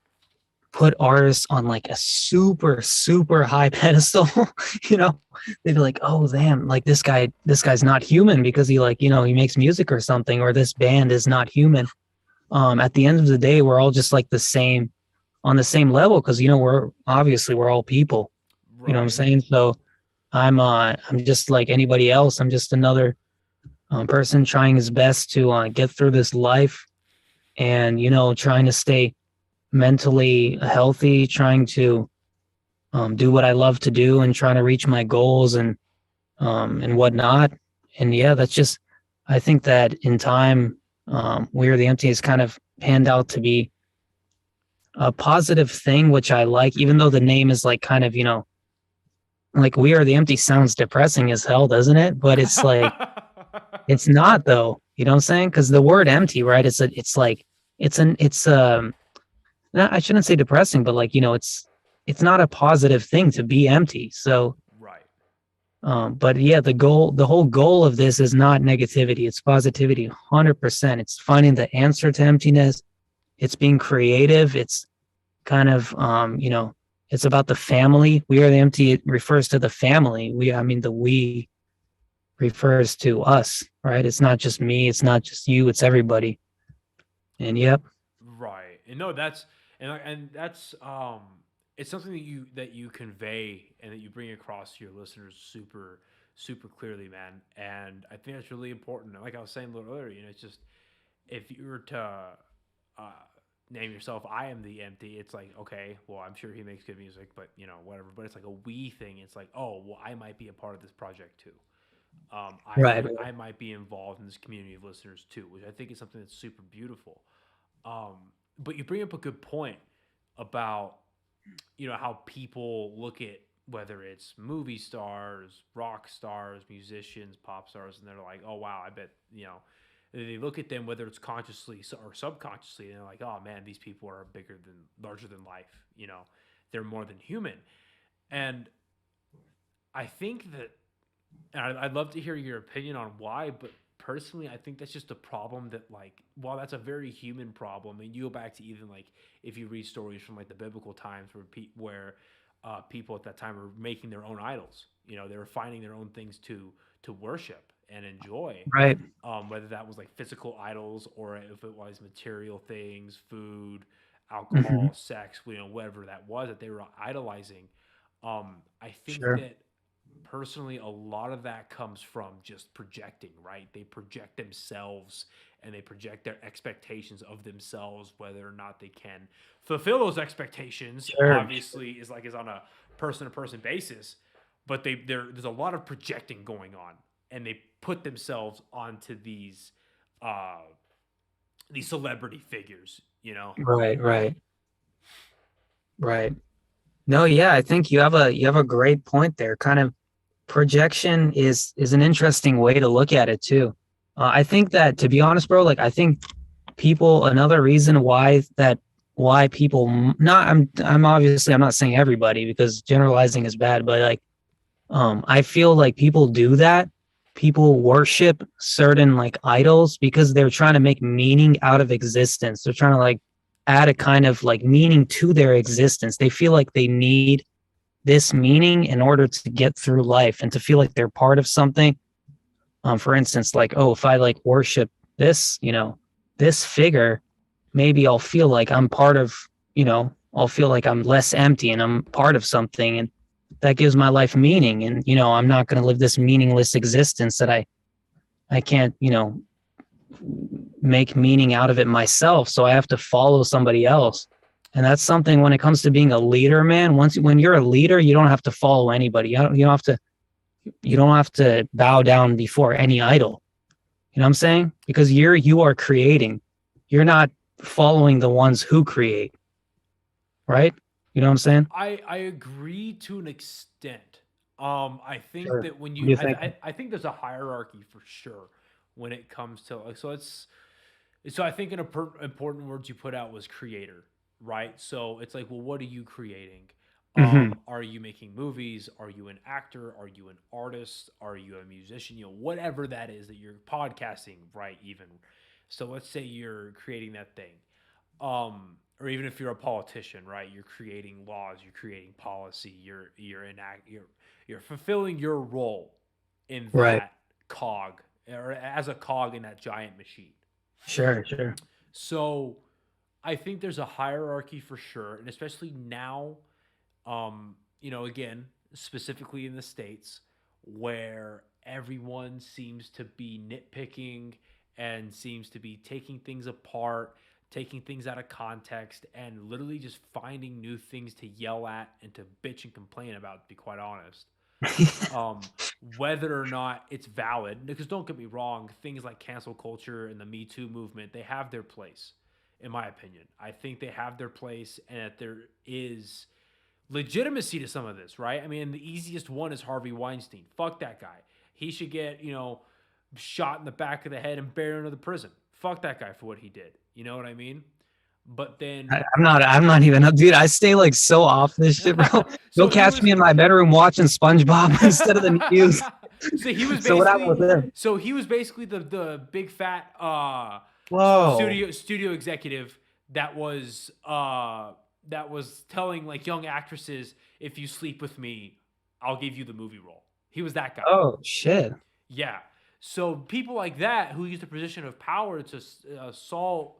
put artists on like a super, super high pedestal. They'd be like, oh damn, like this guy's not human because he like, he makes music or something, or this band is not human. At the end of the day, we're all just like on the same level because we're all people. Right. You know what I'm saying? So I'm just like anybody else. I'm just another person trying his best to get through this life, and trying to stay mentally healthy, trying to do what I love to do, and trying to reach my goals and whatnot. And yeah, that's just, I think that in time, We Are the Empty is kind of panned out to be a positive thing, which I like, even though the name is like kind of, like We Are the Empty sounds depressing as hell, doesn't it? But it's like, it's not though. You know what I'm saying? Because the word empty, right? I shouldn't say depressing, but like, it's not a positive thing to be empty. So, Right. but yeah, the whole goal of this is not negativity. It's positivity, 100%. It's finding the answer to emptiness. It's being creative. It's kind of, it's about the family. We Are the Empty. It refers to the family. The we refers to us, right? It's not just me. It's not just you. It's everybody. And yep. Right. And no, that's it's something that you convey and that you bring across to your listeners super clearly, man. And I think that's really important. Like I was saying a little earlier, it's just if you were to uh, name yourself I Am the Empty, it's like, okay, well, I'm sure he makes good music, but whatever. But it's like a we thing. It's like, oh, well, I might be a part of this project too. Right. I might be involved in this community of listeners too, which I think is something that's super beautiful. Um, but you bring up a good point about how people look at whether it's movie stars, rock stars, musicians, pop stars, and they're like, oh wow, I bet they look at them whether it's consciously or subconsciously, and they're like, oh man, these people are larger than life. They're more than human, and I think that and I'd love to hear your opinion on why, but personally, I think that's just a problem that, like, while that's a very human problem, and you go back to even like if you read stories from like the biblical times where people at that time were making their own idols. They were finding their own things to worship and enjoy, Right. whether that was like physical idols or if it was material things, food, Hmm. alcohol, sex, whatever that was that they were idolizing. I think Sure. that personally a lot of that comes from just projecting, right? They project themselves and they project their expectations of themselves, whether or not they can fulfill those expectations Sure. obviously is on a person to person basis, but there's a lot of projecting going on, and they put themselves onto uh these celebrity figures. Right. Right. Right. No, yeah, I think you have a great point there. Kind of projection is an interesting way to look at it too. I think that, to be honest, bro, like I think people another reason why people not I'm obviously I'm not saying everybody because generalizing is bad, but like I feel like people do that. People worship certain like idols because they're trying to make meaning out of existence. They're trying to like add a kind of like meaning to their existence. They feel like they need this meaning in order to get through life and to feel like they're part of something. For instance, like, oh, if I like worship this, this figure, maybe I'll feel like I'm part of, I'll feel like I'm less empty and I'm part of something. And that gives my life meaning. And, I'm not going to live this meaningless existence that I can't, make meaning out of it myself. So I have to follow somebody else. And that's something when it comes to being a leader, man. When you're a leader, you don't have to follow anybody. You don't have to bow down before any idol. You know what I'm saying? Because you are creating. You're not following the ones who create, right? You know what I'm saying? I agree to an extent. I think Sure. that when What do you you think? I think there's a hierarchy for sure when it comes to like so I think important words you put out was creator, right? So it's like, well, what are you creating? Mm-hmm. Are you making movies? Are you an actor? Are you an artist? Are you a musician? Whatever that is that you're podcasting, right? Even so, let's say you're creating that thing, or even if you're a politician, right? You're creating laws, you're creating policy, you're fulfilling your role in Right. that cog or as a cog in that giant machine. Sure. Sure. So I think there's a hierarchy for sure, and especially now, again, specifically in the states, where everyone seems to be nitpicking and seems to be taking things apart, taking things out of context, and literally just finding new things to yell at and to bitch and complain about, to be quite honest. Whether or not it's valid, because don't get me wrong, things like cancel culture and the Me Too movement, they have their place, in my opinion. I think they have their place, and that there is legitimacy to some of this, right? I mean, the easiest one is Harvey Weinstein. Fuck that guy. He should get, shot in the back of the head and buried into the prison. Fuck that guy for what he did. You know what I mean? But then I'm not even, dude, I stay like so off this shit, bro. You'll catch me in my bedroom watching SpongeBob instead of the news. So he was basically, so what happened with him? So he was basically the big fat studio executive that was telling like young actresses, if you sleep with me, I'll give you the movie role. He was that guy. Oh shit. Yeah. So people like that who use the position of power to assault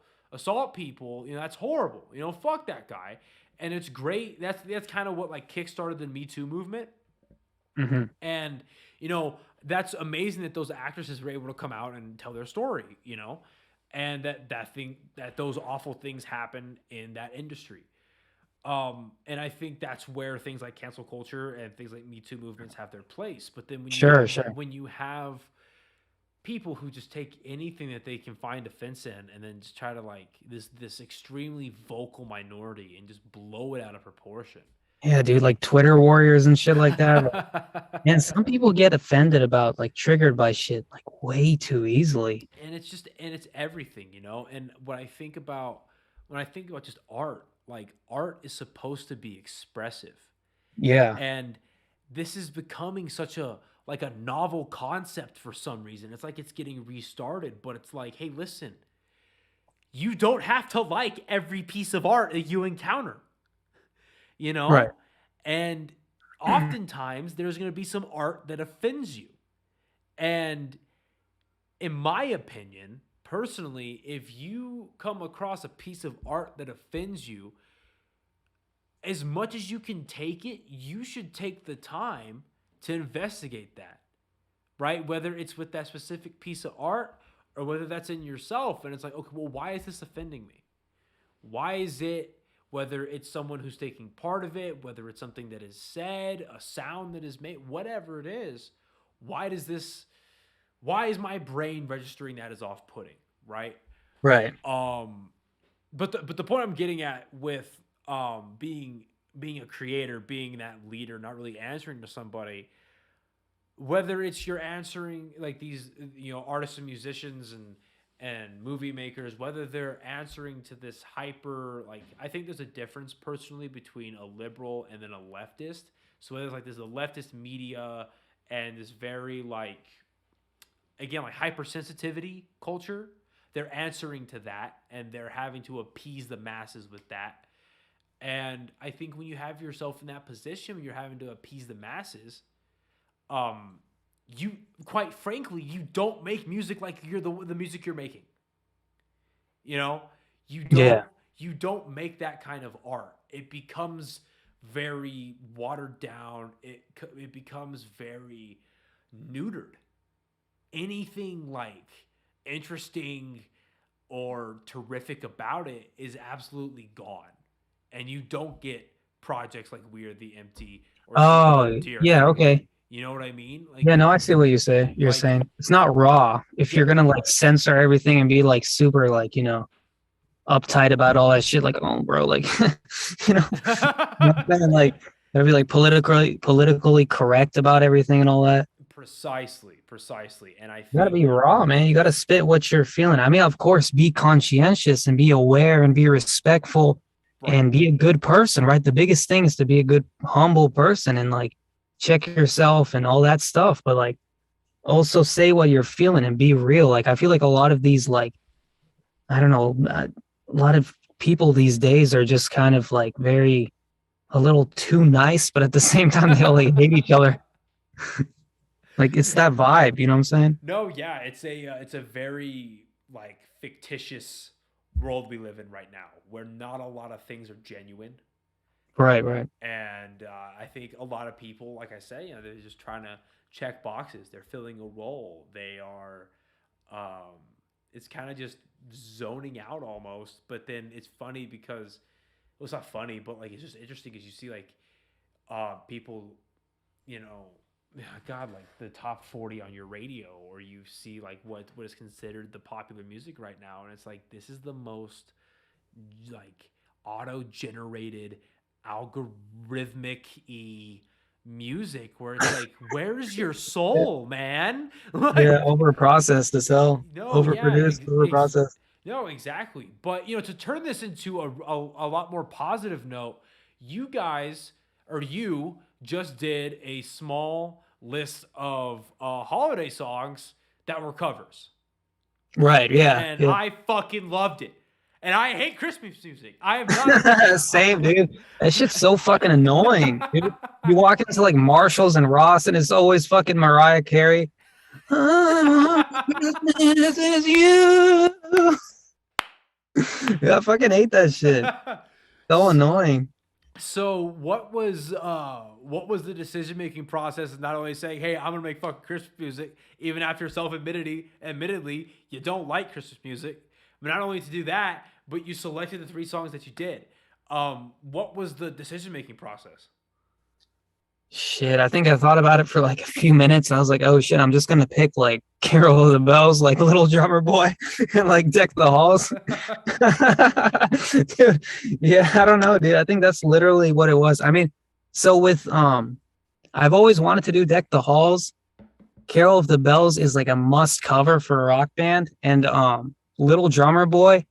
people, that's horrible. Fuck that guy. And it's great. That's kind of what like kickstarted the Me Too movement. Mm-hmm. And that's amazing that those actresses were able to come out and tell their story. And that those awful things happen in that industry. And I think that's where things like cancel culture and things like Me Too movements have their place. But then when you have people who just take anything that they can find offense in and then just try to like this extremely vocal minority and just blow it out of proportion. Yeah, dude, like Twitter warriors and shit like that. And some people get offended about, like, triggered by shit like way too easily. And it's everything, And when I think about just art, like art is supposed to be expressive. Yeah. And this is becoming such a novel concept for some reason. It's like it's getting restarted, but it's like, hey, listen, you don't have to like every piece of art that you encounter, Right. And oftentimes there's going to be some art that offends you. And in my opinion, personally, if you come across a piece of art that offends you, as much as you can take it, you should take the time to investigate that, right? Whether it's with that specific piece of art or whether that's in yourself. And it's like, okay, well, why is this offending me? Why is it, whether it's someone who's taking part of it, whether it's something that is said, a sound that is made, whatever it is, why is my brain registering that as off-putting, right? Right. But the point I'm getting at with being a creator, being that leader, not really answering to somebody, whether it's you're answering like these, artists and musicians and movie makers, whether they're answering to this hyper, like, I think there's a difference personally between a liberal and then a leftist. So whether it's like there's a leftist media and this very like, again, like hypersensitivity culture, they're answering to that and they're having to appease the masses with that. And I think when you have yourself in that position, when you're having to appease the masses, you, quite frankly, you don't make music like you're the music you're making. You don't make that kind of art. It becomes very watered down. It becomes very neutered. Anything like interesting or terrific about it is absolutely gone. And you don't get projects like We Are the Empty or yeah, okay. You know what I mean? Like, yeah, no, I see what you're saying. It's not raw. If you're gonna like censor everything and be like super like, uptight about all that shit, like, oh bro, like like gotta be like politically correct about everything and all that. Precisely. And I think You gotta be raw, man. You gotta spit what you're feeling. I mean, of course, be conscientious and be aware and be respectful. Right. And be a good person, right? The biggest thing is to be a good, humble person and like check yourself and all that stuff. But like also say what you're feeling and be real. Like I feel like a lot of these, like, I don't know, a lot of people these days are just kind of like a little too nice, but at the same time they all like hate each other. Like it's that vibe, you know what I'm saying? No, yeah, it's a very like fictitious world we live in right now, where not a lot of things are genuine. Right. And I think a lot of people, like I say, they're just trying to check boxes. They're filling a role. They are, it's kind of just zoning out almost. But then it's funny because, well, it's not funny, but like it's just interesting because you see like people, you know, God, like the top 40 on your radio, or you see like what is considered the popular music right now, and it's like this is the most like auto-generated algorithmic music where it's like, where's your soul, man? Yeah, Like, over processed as hell, no, yeah, overproduced, over processed. no, exactly. But to turn this into a lot more positive note, you guys, or you just did a small list of holiday songs that were covers, Right, yeah, and yeah. I fucking loved it. And I hate Christmas music. I am not. Same, dude. That shit's so fucking annoying, dude. You walk into like Marshalls and Ross, and it's always fucking Mariah Carey. Oh, this is you. Yeah, I fucking hate that shit. So annoying. So what was the decision making process of not only saying, "Hey, I'm gonna make fucking Christmas music," even after admittedly you don't like Christmas music, but not only to do that, but you selected the 3 songs that you did. What was the decision making process? Shit, I think I thought about it for like a few minutes, and I was like, "Oh shit, I'm just gonna pick like Carol of the Bells, like Little Drummer Boy, and like Deck the Halls." Dude, yeah, I don't know, dude. I think that's literally what it was. I mean, so with I've always wanted to do Deck the Halls. Carol of the Bells is like a must cover for a rock band, and Little Drummer Boy,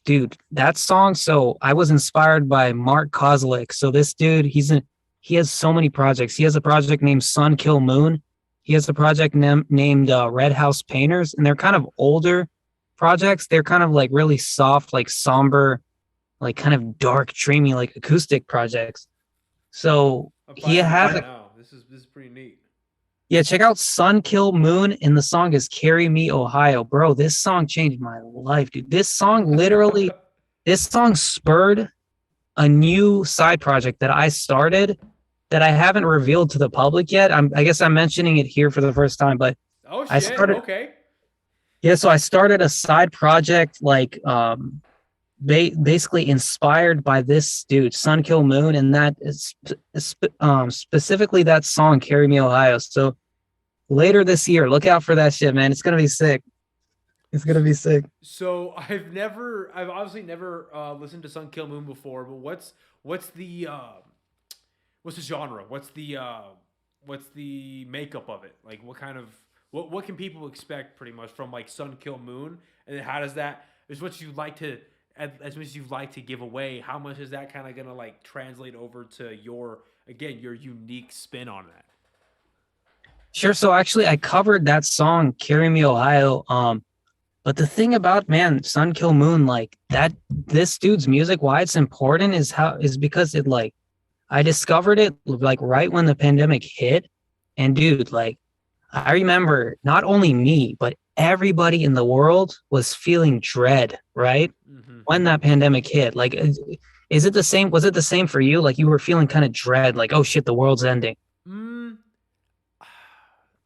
dude, that song. So I was inspired by Mark Kozlik. So this dude, he has so many projects. He has a project named Sun Kill Moon. He has a project named Red House Painters, and they're kind of older projects. They're kind of like really soft, like somber, like kind of dark, dreamy, like acoustic projects. So he has Now. This is pretty neat. yeah, check out Sun Kill Moon, and the song is Carry Me Ohio. Bro, this song changed my life, dude. This song spurred a new side project that I started that I haven't revealed to the public yet. I guess I'm mentioning it here for the first time, but Oh I shit! started Okay. yeah, so I started a side project like basically inspired by this dude, Sun Kill Moon, and that is specifically that song Carry Me Ohio. So later this year, look out for that shit, man. It's gonna be sick. It's gonna be sick. So I've obviously never listened to Sun Kill Moon before, but what's the genre? What's the makeup of it? Like what kind of what can people expect pretty much from like Sun Kill Moon? And then how does that is what you like to as much as you like to give away, how much is that kind of gonna like translate over to your unique spin on that? Sure. So actually I covered that song, Carry Me Ohio. But the thing about Sun Kill Moon, like that this dude's music, why it's important is because it like I discovered it like right when the pandemic hit. And dude, like I remember not only me, but everybody in the world was feeling dread, right? Mm-hmm. When that pandemic hit. Like is it the same? Was it the same for you? Like you were feeling kind of dread, like, oh shit, the world's ending.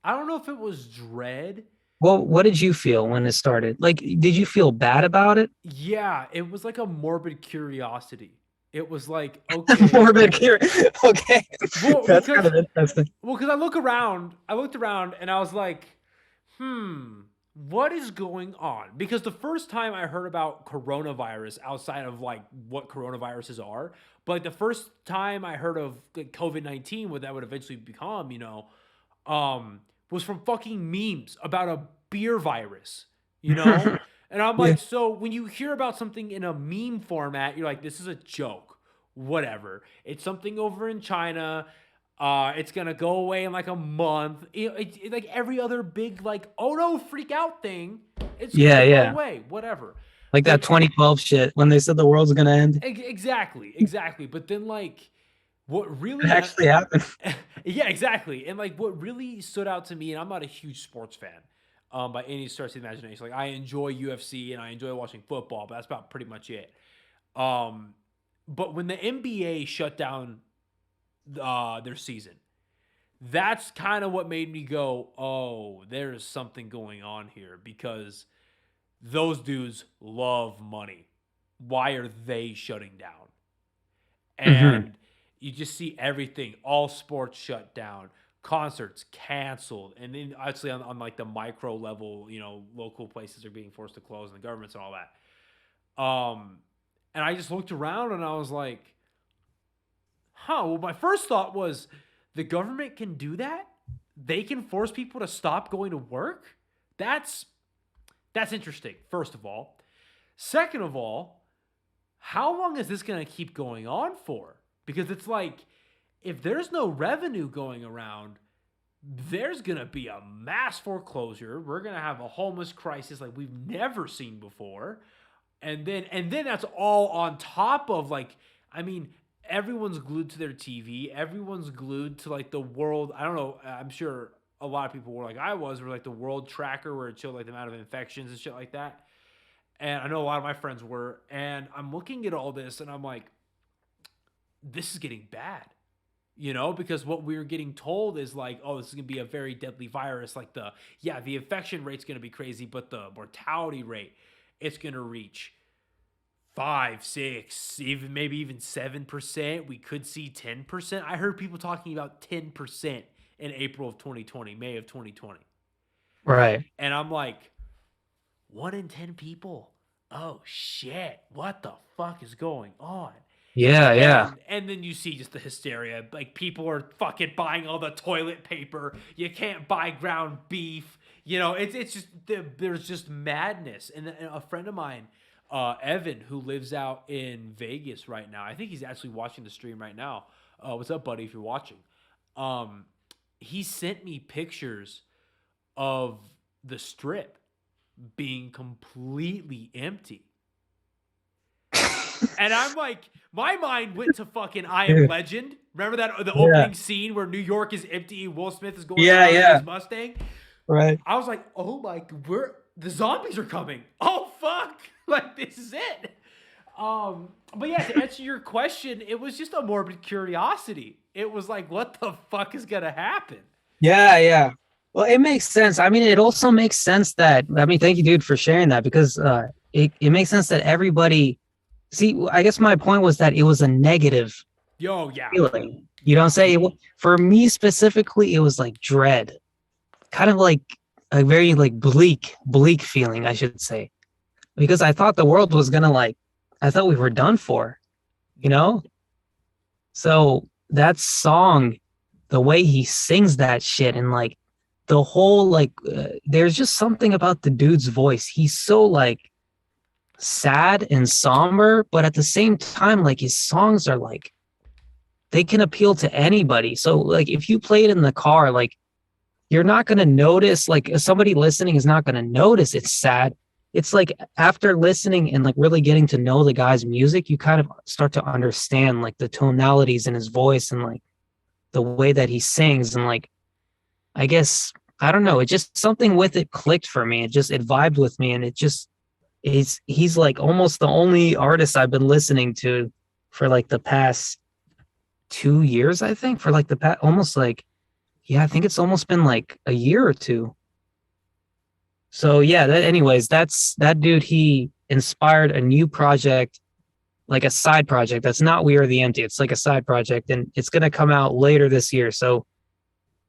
I don't know if it was dread. Well, what did you feel when it started? Like, did you feel bad about it? Yeah, it was like a morbid curiosity. It was like, okay. Morbid curiosity. Okay. Well, That's kind of interesting. Well, because I looked around and I was like, what is going on? Because the first time I heard about coronavirus outside of like what coronaviruses are, but like the first time I heard of like, COVID-19, what that would eventually become, was from fucking memes about a beer virus, And I'm like, so when you hear about something in a meme format, you're like, this is a joke, whatever. It's something over in China. It's going to go away in like a month. It's like every other big, like, oh no, freak out thing. It's going to go away, whatever. Like that 2012 shit when they said the world's going to end. Exactly. But then like, what really actually happened. Yeah, exactly. And like what really stood out to me, and I'm not a huge sports fan by any stretch of the imagination. Like I enjoy UFC and I enjoy watching football, but that's about pretty much it. But when the NBA shut down their season, that's kind of what made me go, oh, there's something going on here, because those dudes love money. Why are they shutting down? Hmm. And you just see everything, all sports shut down, concerts canceled, and then actually on like the micro level, local places are being forced to close, and the governments and all that. And I just looked around and I was like, huh. Well, my first thought was, the government can do that. They can force people to stop going to work. That's interesting. First of all, second of all, how long is this going to keep going on for? Because it's like, if there's no revenue going around, there's going to be a mass foreclosure. We're going to have a homeless crisis like we've never seen before. And then that's all on top of, like, I mean, everyone's glued to their TV. Everyone's glued to, like, the world. I don't know. I'm sure a lot of people were like I was, were like the world tracker where it showed like the amount of infections and shit like that. And I know a lot of my friends were. And I'm looking at all this and I'm like, this is getting bad. Because what we were getting told is like, oh, this is going to be a very deadly virus. Like the infection rate's going to be crazy, but the mortality rate, it's going to reach 5, 6, maybe even 7%. We could see 10%. I heard people talking about 10% in April of 2020, May of 2020. Right. And I'm like, 1 in 10 people. Oh shit. What the fuck is going on? Yeah. And then you see just the hysteria. Like, people are fucking buying all the toilet paper. You can't buy ground beef. It's just, there's just madness. And a friend of mine, Evan, who lives out in Vegas right now, I think he's actually watching the stream right now. What's up, buddy, if you're watching? He sent me pictures of the Strip being completely empty. And I'm like, my mind went to fucking I Am Legend. Remember that the opening scene where New York is empty, Will Smith is going around in his Mustang? Right. I was like, oh my, the zombies are coming. Oh fuck. Like, this is it. But yeah, to answer your question, it was just a morbid curiosity. It was like, what the fuck is gonna happen? Yeah. Well, it makes sense. I mean, it also makes sense that, thank you, dude, for sharing that, because it makes sense that everybody, see, I guess my point was that it was a negative feeling. You know what I'm saying? For me specifically, it was like dread, kind of like a very like bleak feeling, I should say, because I thought the world was gonna I thought we were done for, So that song, the way he sings that shit, and like the whole there's just something about the dude's voice. He's so like sad and somber, but at the same time, like, his songs are like, they can appeal to anybody. So like, if you play it in the car, like, you're not going to notice, like, somebody listening is not going to notice it's sad. It's like, after listening and like really getting to know the guy's music, you kind of start to understand like the tonalities in his voice and like the way that he sings. And like, I guess, I don't know, it just, something with it clicked for me. It vibed with me, and it just, he's like almost the only artist I've been listening to for like the past 2 years, I think, for like the past almost like, yeah, I think it's almost been like a year or two. So yeah, anyways, that's that dude. He inspired a new project, like a side project. That's not We Are the Empty. It's like a side project, and it's going to come out later this year. So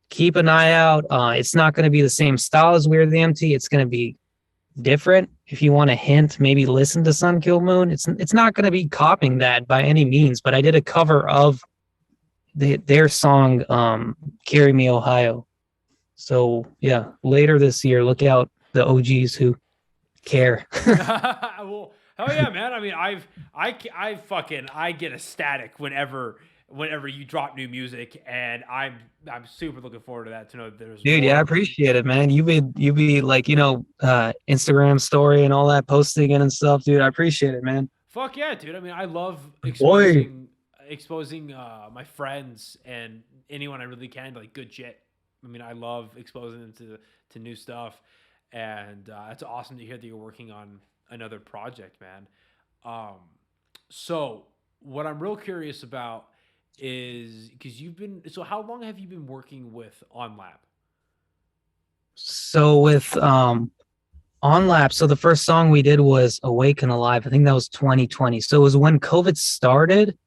keep an eye out. It's not going to be the same style as We Are the Empty. It's going to be different. If you want a hint, maybe listen to Sun Kil Moon. It's not going to be copying that by any means, but I did a cover of their song, Carry Me Ohio. So yeah, later this year, look out, the OGs who care. Well, hell yeah, man. I mean, I get ecstatic whenever you drop new music, and I'm super looking forward to that, to know that there's Dude, more. yeah, I appreciate it, man. You be like, Instagram story and all that, posting it and stuff, dude. I appreciate it, man. Fuck yeah, dude. I mean, I love Boy. exposing my friends and anyone I really can to like good shit. I mean, I love exposing them to new stuff, and it's awesome to hear that you're working on another project, man. So what I'm real curious about is because you've been. So how long have you been working with OnLap? So with on lap, so the first song we did was Awake and Alive. I think that was 2020. So it was when COVID started.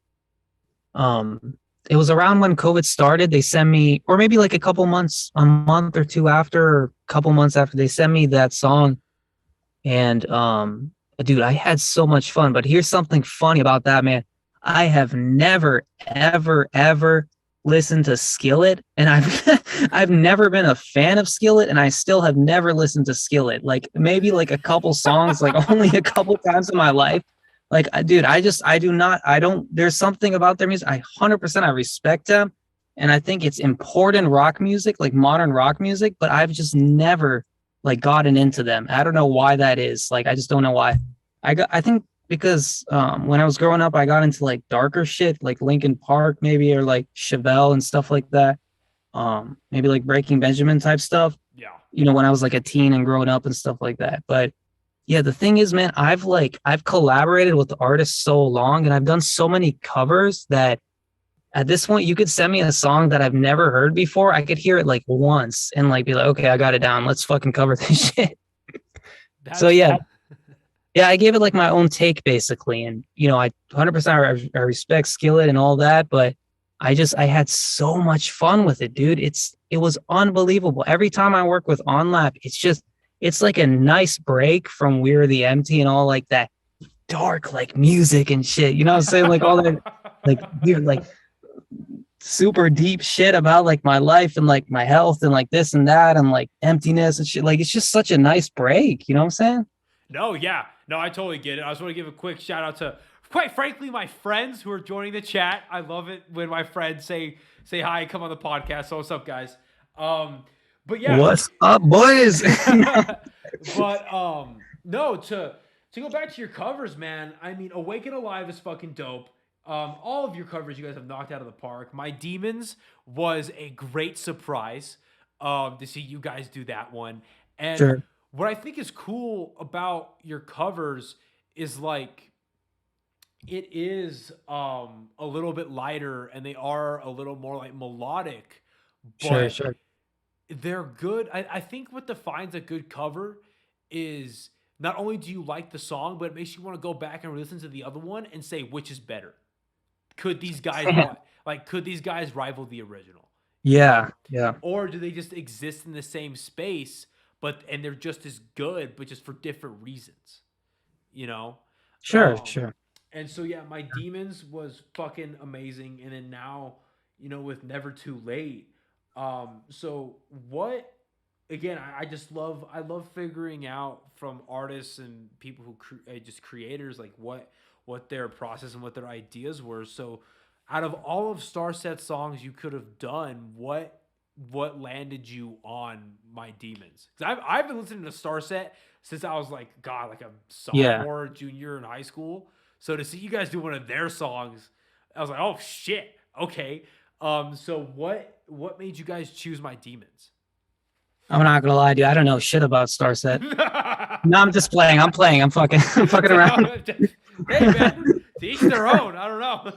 It was around when COVID started. They sent me, or maybe like a month or two after, or a couple months after, they sent me that song. And dude, I had so much fun. But here's something funny about that, man. I have never, ever, ever listened to Skillet, and I've never been a fan of Skillet, and I still have never listened to Skillet. Like maybe like a couple songs, like only a couple times in my life. Like, dude, I don't. There's something about their music. 100% I respect them, and I think it's important rock music, like modern rock music. But I've just never like gotten into them. I don't know why that is. Like, I just don't know why. I think because when I was growing up, I got into like darker shit, like Linkin Park, maybe, or like Chevelle and stuff like that. Maybe like Breaking Benjamin type stuff. Yeah. You know, when I was like a teen and growing up and stuff like that. But yeah, the thing is, man, I've collaborated with artists so long, and I've done so many covers that at this point, you could send me a song that I've never heard before. I could hear it like once and like be like, okay, I got it down. Let's fucking cover this shit. So yeah. Yeah, I gave it like my own take basically. And, you know, I 100% I respect Skillet and all that, but I had so much fun with it, dude. It was unbelievable. Every time I work with OnLap, it's like a nice break from We're the Empty and all like that dark like music and shit. You know what I'm saying? Like all that like weird, like super deep shit about like my life and like my health and like this and that and like emptiness and shit. Like it's just such a nice break. You know what I'm saying? No, yeah. No, I totally get it. I just want to give a quick shout out to, quite frankly, my friends who are joining the chat. I love it when my friends say hi, come on the podcast. So what's up, guys? But yeah. What's up, boys? But no, to go back to your covers, man. I mean, Awake and Alive is fucking dope. All of your covers you guys have knocked out of the park. My Demons was a great surprise to see you guys do that one. And Sure. What I think is cool about your covers is like it is a little bit lighter and they are a little more like melodic, but Sure. they're good. I think what defines a good cover is not only do you like the song, but it makes you want to go back and listen to the other one and say which is better. Could these guys could these guys rival the original? Yeah. Or do they just exist in the same space? And they're just as good, but just for different reasons, you know? Sure. And so, yeah, My Demons was fucking amazing. And then now, you know, with Never Too Late. So what, again, I love figuring out from artists and people who just creators, like what their process and what their ideas were. So out of all of Starset's songs you could have done, what landed you on My Demons? Because I've been listening to Starset since I was like a sophomore, junior in high school. So to see you guys do one of their songs, I was like, oh shit, okay. So what made you guys choose My Demons? I'm not gonna lie, dude. I don't know shit about Starset. No, I'm just playing. I'm fucking around. Hey man, to each their own. I don't know.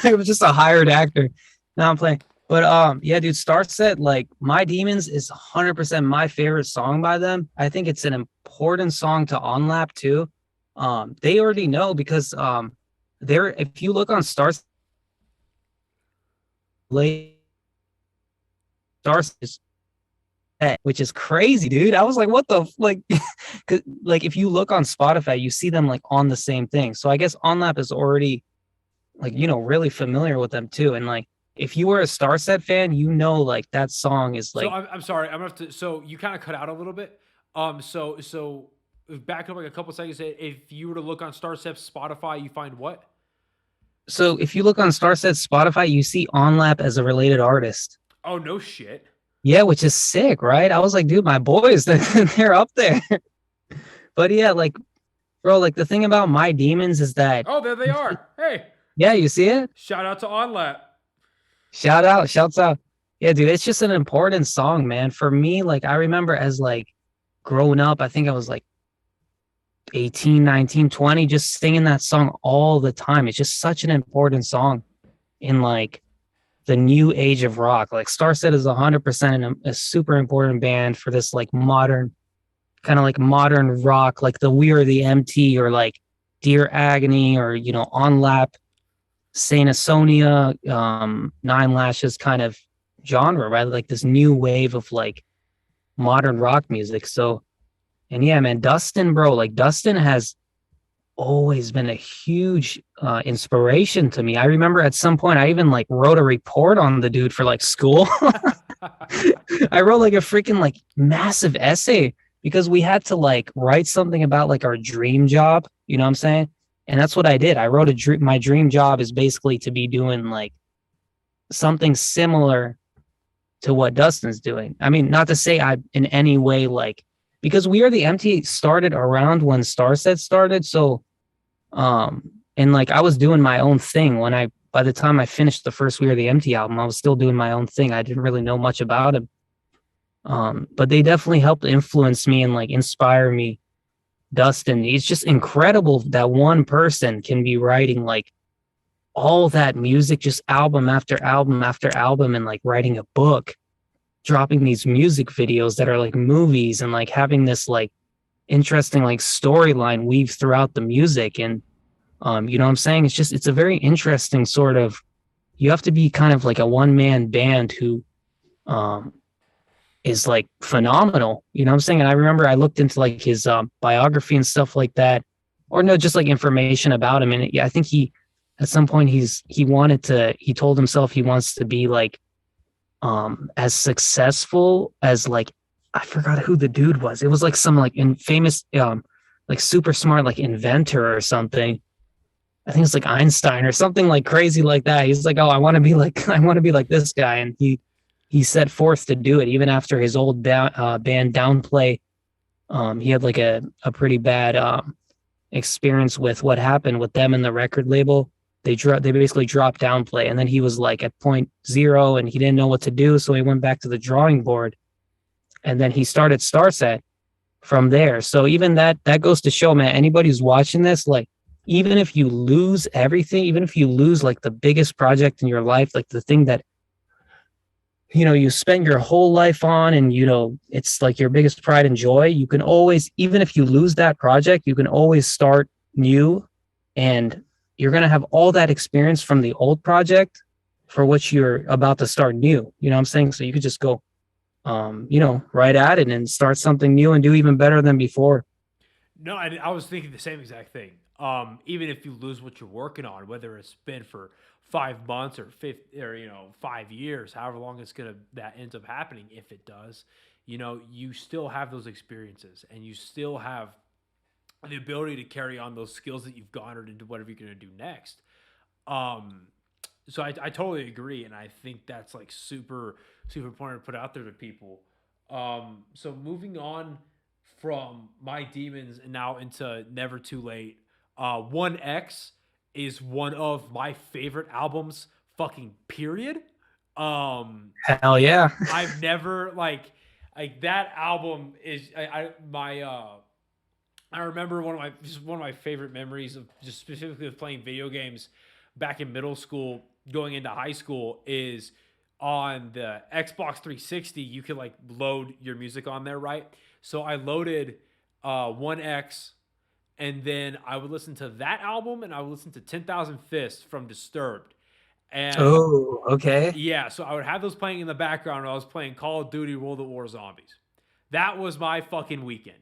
I was just a hired actor. No, I'm playing. But yeah, dude, Starset, like My Demons is 100% my favorite song by them. I think it's an important song to OnLap too. They already know because if you look on Starset, which is crazy, dude. I was like, what the like? Like if you look on Spotify, you see them like on the same thing. So I guess OnLap is already like, you know, really familiar with them too, and like. If you were a Starset fan, you know, like that song is like. So I'm sorry, I'm gonna have to. So you kind of cut out a little bit. So back up like a couple seconds. If you were to look on Starset's Spotify, you find what? So if you look on Starset's Spotify, you see OnLap as a related artist. Oh no shit. Yeah, which is sick, right? I was like, dude, my boys, they're up there. But yeah, like, bro, like the thing about My Demons is that. Oh, there they are. Hey. Yeah, you see it? Shout out to OnLap. Shouts out. Yeah, dude, it's just an important song, man. For me, like I remember as like growing up, I think I was like 18, 19, 20, just singing that song all the time. It's just such an important song. in like the new age of rock. Like Starset is 100% a super important band for this like modern, kind of like modern rock, like the We Are the MT or like Dear Agony or, you know, On Lap, Saint Asonia, Nine Lashes kind of genre, right? Like this new wave of like modern rock music. So, and yeah, man, Dustin, bro, like Dustin has always been a huge inspiration to me. I remember at some point I even like wrote a report on the dude for like school. I wrote like a freaking like massive essay because we had to like write something about like our dream job, you know what I'm saying? And that's what I did. I wrote a dream. My dream job is basically to be doing like something similar to what Dustin's doing. I mean, not to say I in any way like, because We Are the MT started around when Starset started. So and like I was doing my own thing when by the time I finished the first We Are the Empty album, I was still doing my own thing. I didn't really know much about him. But they definitely helped influence me and like inspire me. Dustin, it's just incredible that one person can be writing like all that music, just album after album after album, and like writing a book, dropping these music videos that are like movies, and like having this like interesting like storyline weave throughout the music. And you know what I'm saying? It's a very interesting sort of, you have to be kind of like a one-man band who um is like phenomenal. You know what I'm saying? And I remember I looked into like his biography and stuff like that, or no, just like information about him. And yeah, I think he at some point he told himself he wants to be like as successful as like, I forgot who the dude was. It was like some like famous like super smart like inventor or something. I think it's like Einstein or something like crazy like that. He's like, oh, I want to be like this guy, and he set forth to do it even after his old band Downplay. He had like a pretty bad experience with what happened with them and the record label. They basically dropped Downplay, and then he was like at point zero, and he didn't know what to do, so he went back to the drawing board, and then he started Starset from there. So even that goes to show, man, anybody who's watching this, like, even if you lose everything, even if you lose like the biggest project in your life, like the thing that, you know, you spend your whole life on, and, you know, it's like your biggest pride and joy, you can always, even if you lose that project, you can always start new, and you're going to have all that experience from the old project for which you're about to start new. You know what I'm saying? So you could just go, you know, right at it and start something new and do even better than before. No, I was thinking the same exact thing. Even if you lose what you're working on, whether it's been for 5 months or 5 years, however long that ends up happening, if it does, you know, you still have those experiences, and you still have the ability to carry on those skills that you've garnered into whatever you're going to do next. So I totally agree, and I think that's like super super important to put out there to people. So moving on from My Demons and now into Never Too Late. 1X is one of my favorite albums, fucking period. Hell yeah. I've never like that album is I remember one of my favorite memories of just specifically of playing video games back in middle school, going into high school, is on the Xbox 360. You could like load your music on there, right? So I loaded 1X, and then I would listen to that album, and I would listen to 10,000 Fists from Disturbed. And Oh, okay. yeah, so I would have those playing in the background while I was playing Call of Duty World at War Zombies. That was my fucking weekend.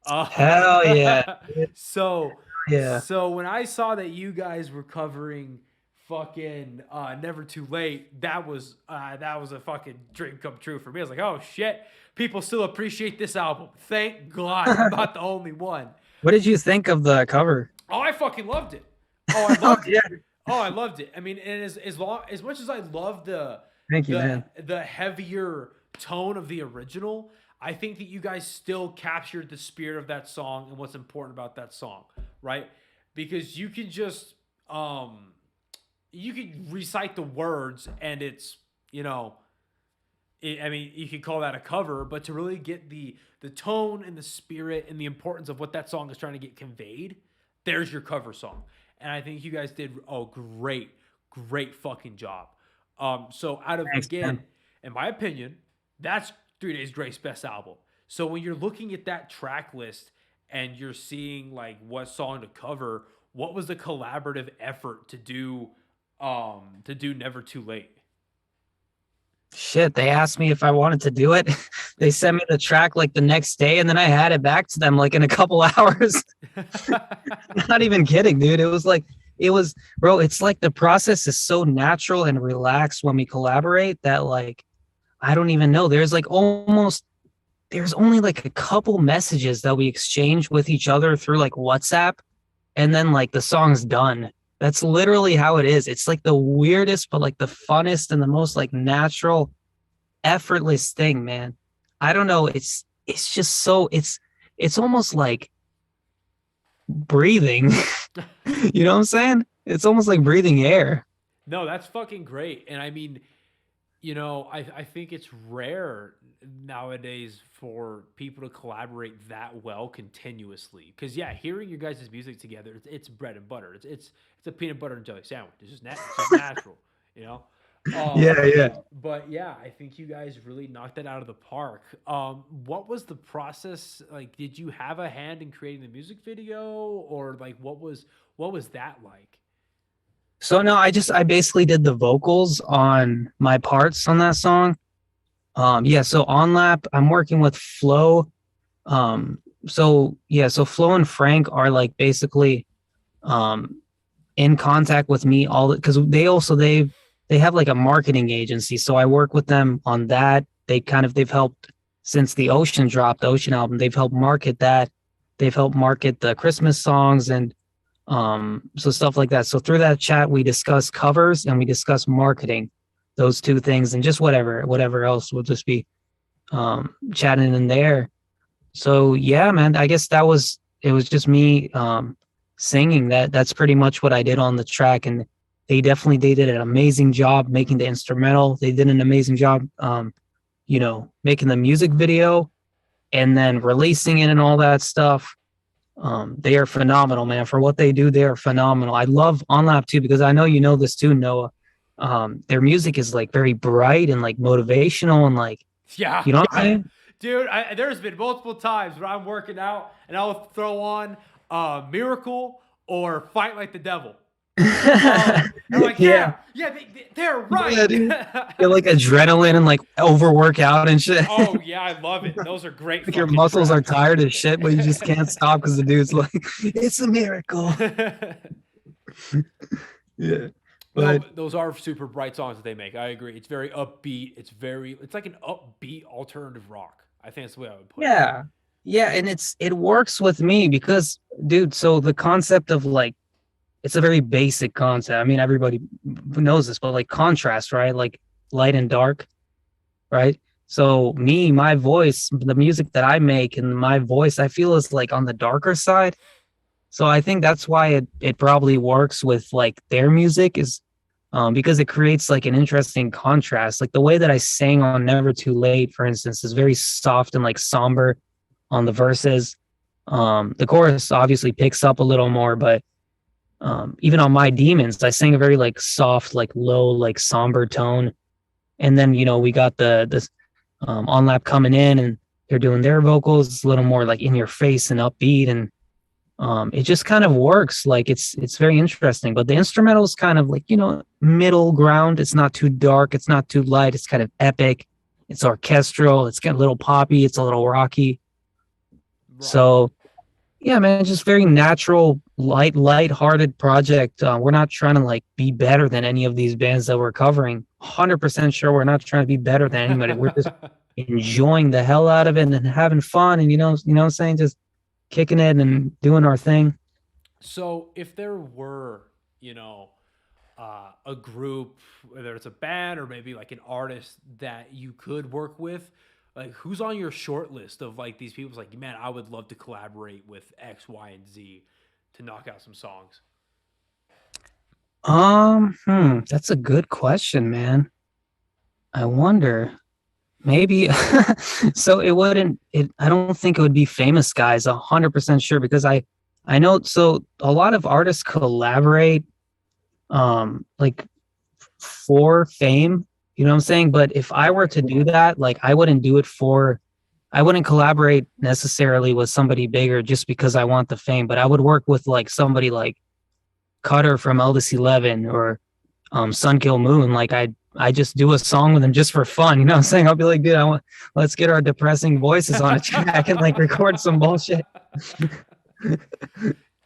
Hell yeah. So Yeah. so when I saw that you guys were covering fucking Never Too Late, that was a fucking dream come true for me. I was like, oh shit, people still appreciate this album. Thank God, I'm not the only one. What did you think of the cover? Oh, I fucking loved it. Oh, I loved Yeah. it. Oh, I loved it. I mean, and as much as I love Thank you, man. the heavier tone of the original, I think that you guys still captured the spirit of that song and what's important about that song, right? Because you can just you can recite the words, and it's, you know, I mean, you could call that a cover, but to really get the tone and the spirit and the importance of what that song is trying to get conveyed, there's your cover song. And I think you guys did a great, great fucking job. So out of, Thanks, again, man. in my opinion, that's 3 Days Grace's best album. So when you're looking at that track list and you're seeing like what song to cover, what was the collaborative effort to do Never Too Late? Shit, they asked me if I wanted to do it. They sent me the track like the next day, and then I had it back to them like in a couple hours. Not even kidding, dude. Bro, it's like the process is so natural and relaxed when we collaborate that like I don't even know. There's only like a couple messages that we exchange with each other through like WhatsApp, and then like the song's done. That's literally how it is. It's like the weirdest, but like the funnest and the most like natural, effortless thing, man. I don't know. It's just so it's almost like breathing. You know what I'm saying? It's almost like breathing air. No, that's fucking great. And I mean, I think it's rare nowadays for people to collaborate that well continuously. Because yeah, hearing your guys' music together, it's bread and butter. It's a peanut butter and jelly sandwich. It's just natural, you know. Yeah. But yeah, I think you guys really knocked that out of the park. What was the process like? Did you have a hand in creating the music video, or like what was that like? So no, I basically did the vocals on my parts on that song. Yeah, so on lap, I'm working with Flo. So Flo and Frank are like basically in contact with me because they have like a marketing agency. So I work with them on that. They've helped since the Ocean album, they've helped market that. They've helped market the Christmas songs and so stuff like that. So through that chat, we discuss covers and we discuss marketing, those two things, and just whatever else. We'll just be chatting in there. So yeah, man, I guess it was just me singing. That's pretty much what I did on the track, and they did an amazing job making the instrumental. They did an amazing job making the music video and then releasing it and all that stuff. They are phenomenal, man. For what they do, they are phenomenal. I love OnLap too, because I know you know this too, Noah. Their music is like very bright and like motivational and like, yeah, you know what I'm saying? Dude, there's been multiple times where I'm working out and I'll throw on Miracle or Fight Like the Devil. I'm like, they're right. Yeah, dude. You're like adrenaline and like overwork out and shit. Oh yeah, I love it. Those are great. Like your muscles are tired as shit, but you just can't stop because the dude's like, it's a miracle. Yeah. But those are super bright songs that they make. I agree. It's very upbeat. It's like an upbeat alternative rock. I think that's the way I would put it. Yeah, and it works with me because, dude, so the concept of like, it's a very basic concept. I mean, everybody knows this, but like contrast, right? Like light and dark, right? So my voice, the music that I make and my voice, I feel is like on the darker side. So I think that's why it probably works with like their music is because it creates like an interesting contrast. Like the way that I sang on Never Too Late, for instance, is very soft and like somber on the verses. The chorus obviously picks up a little more, but even on My Demons, I sang a very like soft, like low, like somber tone. And then, we got this OnLap coming in and they're doing their vocals. It's a little more like in your face and upbeat. And it just kind of works. Like it's very interesting, but the instrumental is kind of like, middle ground. It's not too dark. It's not too light. It's kind of epic. It's orchestral. It's got a little poppy. It's a little rocky. Right. So yeah, man, just very natural, light-hearted project. We're not trying to like be better than any of these bands that we're covering. 100% sure we're not trying to be better than anybody. We're just enjoying the hell out of it and having fun, and you know what I'm saying, just kicking it and doing our thing. So if there were, a group, whether it's a band or maybe like an artist that you could work with, like who's on your short list of like these people? Like, man, I would love to collaborate with X, Y, and Z to knock out some songs. That's a good question, man. I wonder. Maybe so I don't think it would be famous guys, 100% sure, because I know so a lot of artists collaborate like for fame, you know what I'm saying? But if I were to do that, like I wouldn't do it I wouldn't collaborate necessarily with somebody bigger just because I want the fame, but I would work with like somebody like Cutter from Eldest 11 or Sun Kill Moon. Like I just do a song with them just for fun. You know what I'm saying? I'll be like, dude, let's get our depressing voices on a track and like record some bullshit.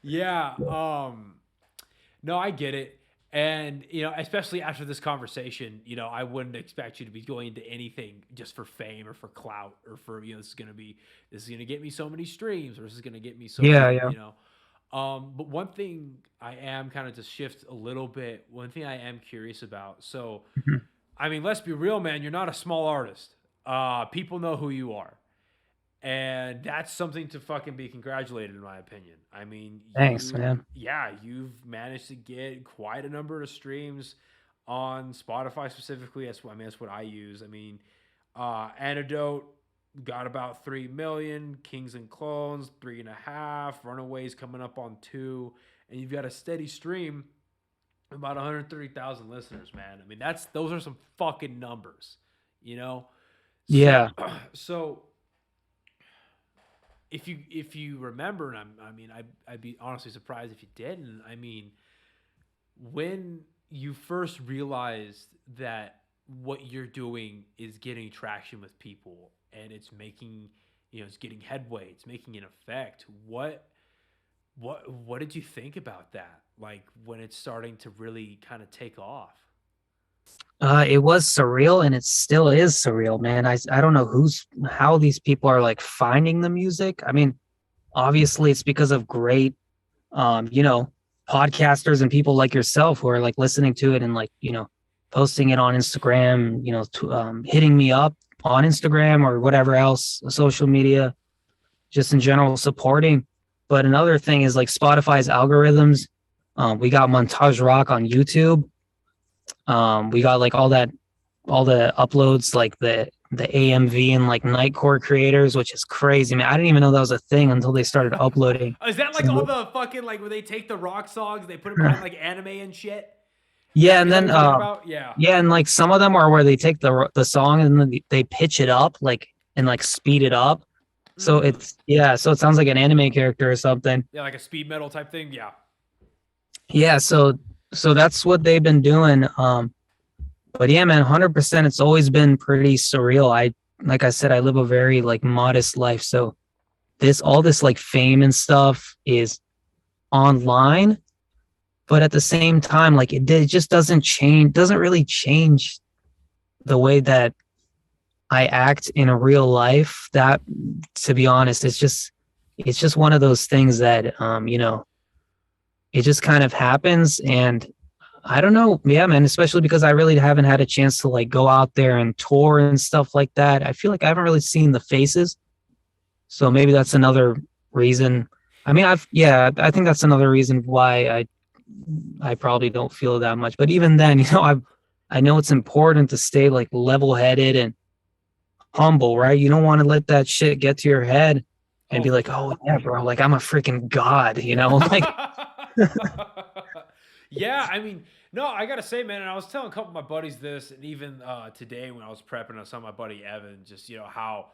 Yeah. No, I get it. And, especially after this conversation, I wouldn't expect you to be going into anything just for fame or for clout or for, this is going to get me so many streams or this is going to get me so many, but one thing I am kind of to shift a little bit, one thing I am curious about. So, I mean, let's be real, man, you're not a small artist. People know who you are. And that's something to fucking be congratulated, in my opinion. I mean, thanks, man. Yeah, you've managed to get quite a number of streams on Spotify specifically. That's what I use. I mean, Antidote got about 3 million, Kings and Clones 3.5, Runaways coming up on 2, and you've got a steady stream of about 130,000 listeners, man. I mean, those are some fucking numbers, Yeah. So if you remember, and I'd be honestly surprised if you didn't. I mean, when you first realized that what you're doing is getting traction with people and it's making, it's getting headway, it's making an effect, what did you think about that? Like when it's starting to really kind of take off? It was surreal and it still is surreal, man. I don't know how these people are like finding the music. I mean, obviously it's because of great, podcasters and people like yourself who are like listening to it and like, posting it on Instagram, hitting me up on Instagram or whatever else, social media, just in general supporting. But another thing is like Spotify's algorithms. We got Montage Rock on YouTube. We got like all the uploads, like the AMV and like Nightcore creators, which is crazy, man. I didn't even know that was a thing until they started uploading. Is that like all the fucking like where they take the rock songs, they put them behind like anime and shit? Yeah, and then yeah, and like some of them are where they take the song and then they pitch it up like and like speed it up. So so it sounds like an anime character or something. Yeah, like a speed metal type thing. Yeah. Yeah, so that's what they've been doing. But yeah, man, 100%. It's always been pretty surreal. Like I said, I live a very like modest life. So all this like fame and stuff is online, but at the same time, like it just doesn't really change the way that I act in a real life. That, to be honest, it's just one of those things that, it just kind of happens. And I don't know. Yeah, man, especially because I really haven't had a chance to like go out there and tour and stuff like that. I feel like I haven't really seen the faces. So maybe that's another reason. I mean, I think that's another reason why I probably don't feel that much. But even then, I know it's important to stay like level-headed and humble, right? You don't want to let that shit get to your head and be like, oh yeah, bro, like I'm a freaking god, like. Yeah, I mean, no, I gotta say, man, and I was telling a couple of my buddies this, and even today when I was prepping, I saw my buddy Evan, just how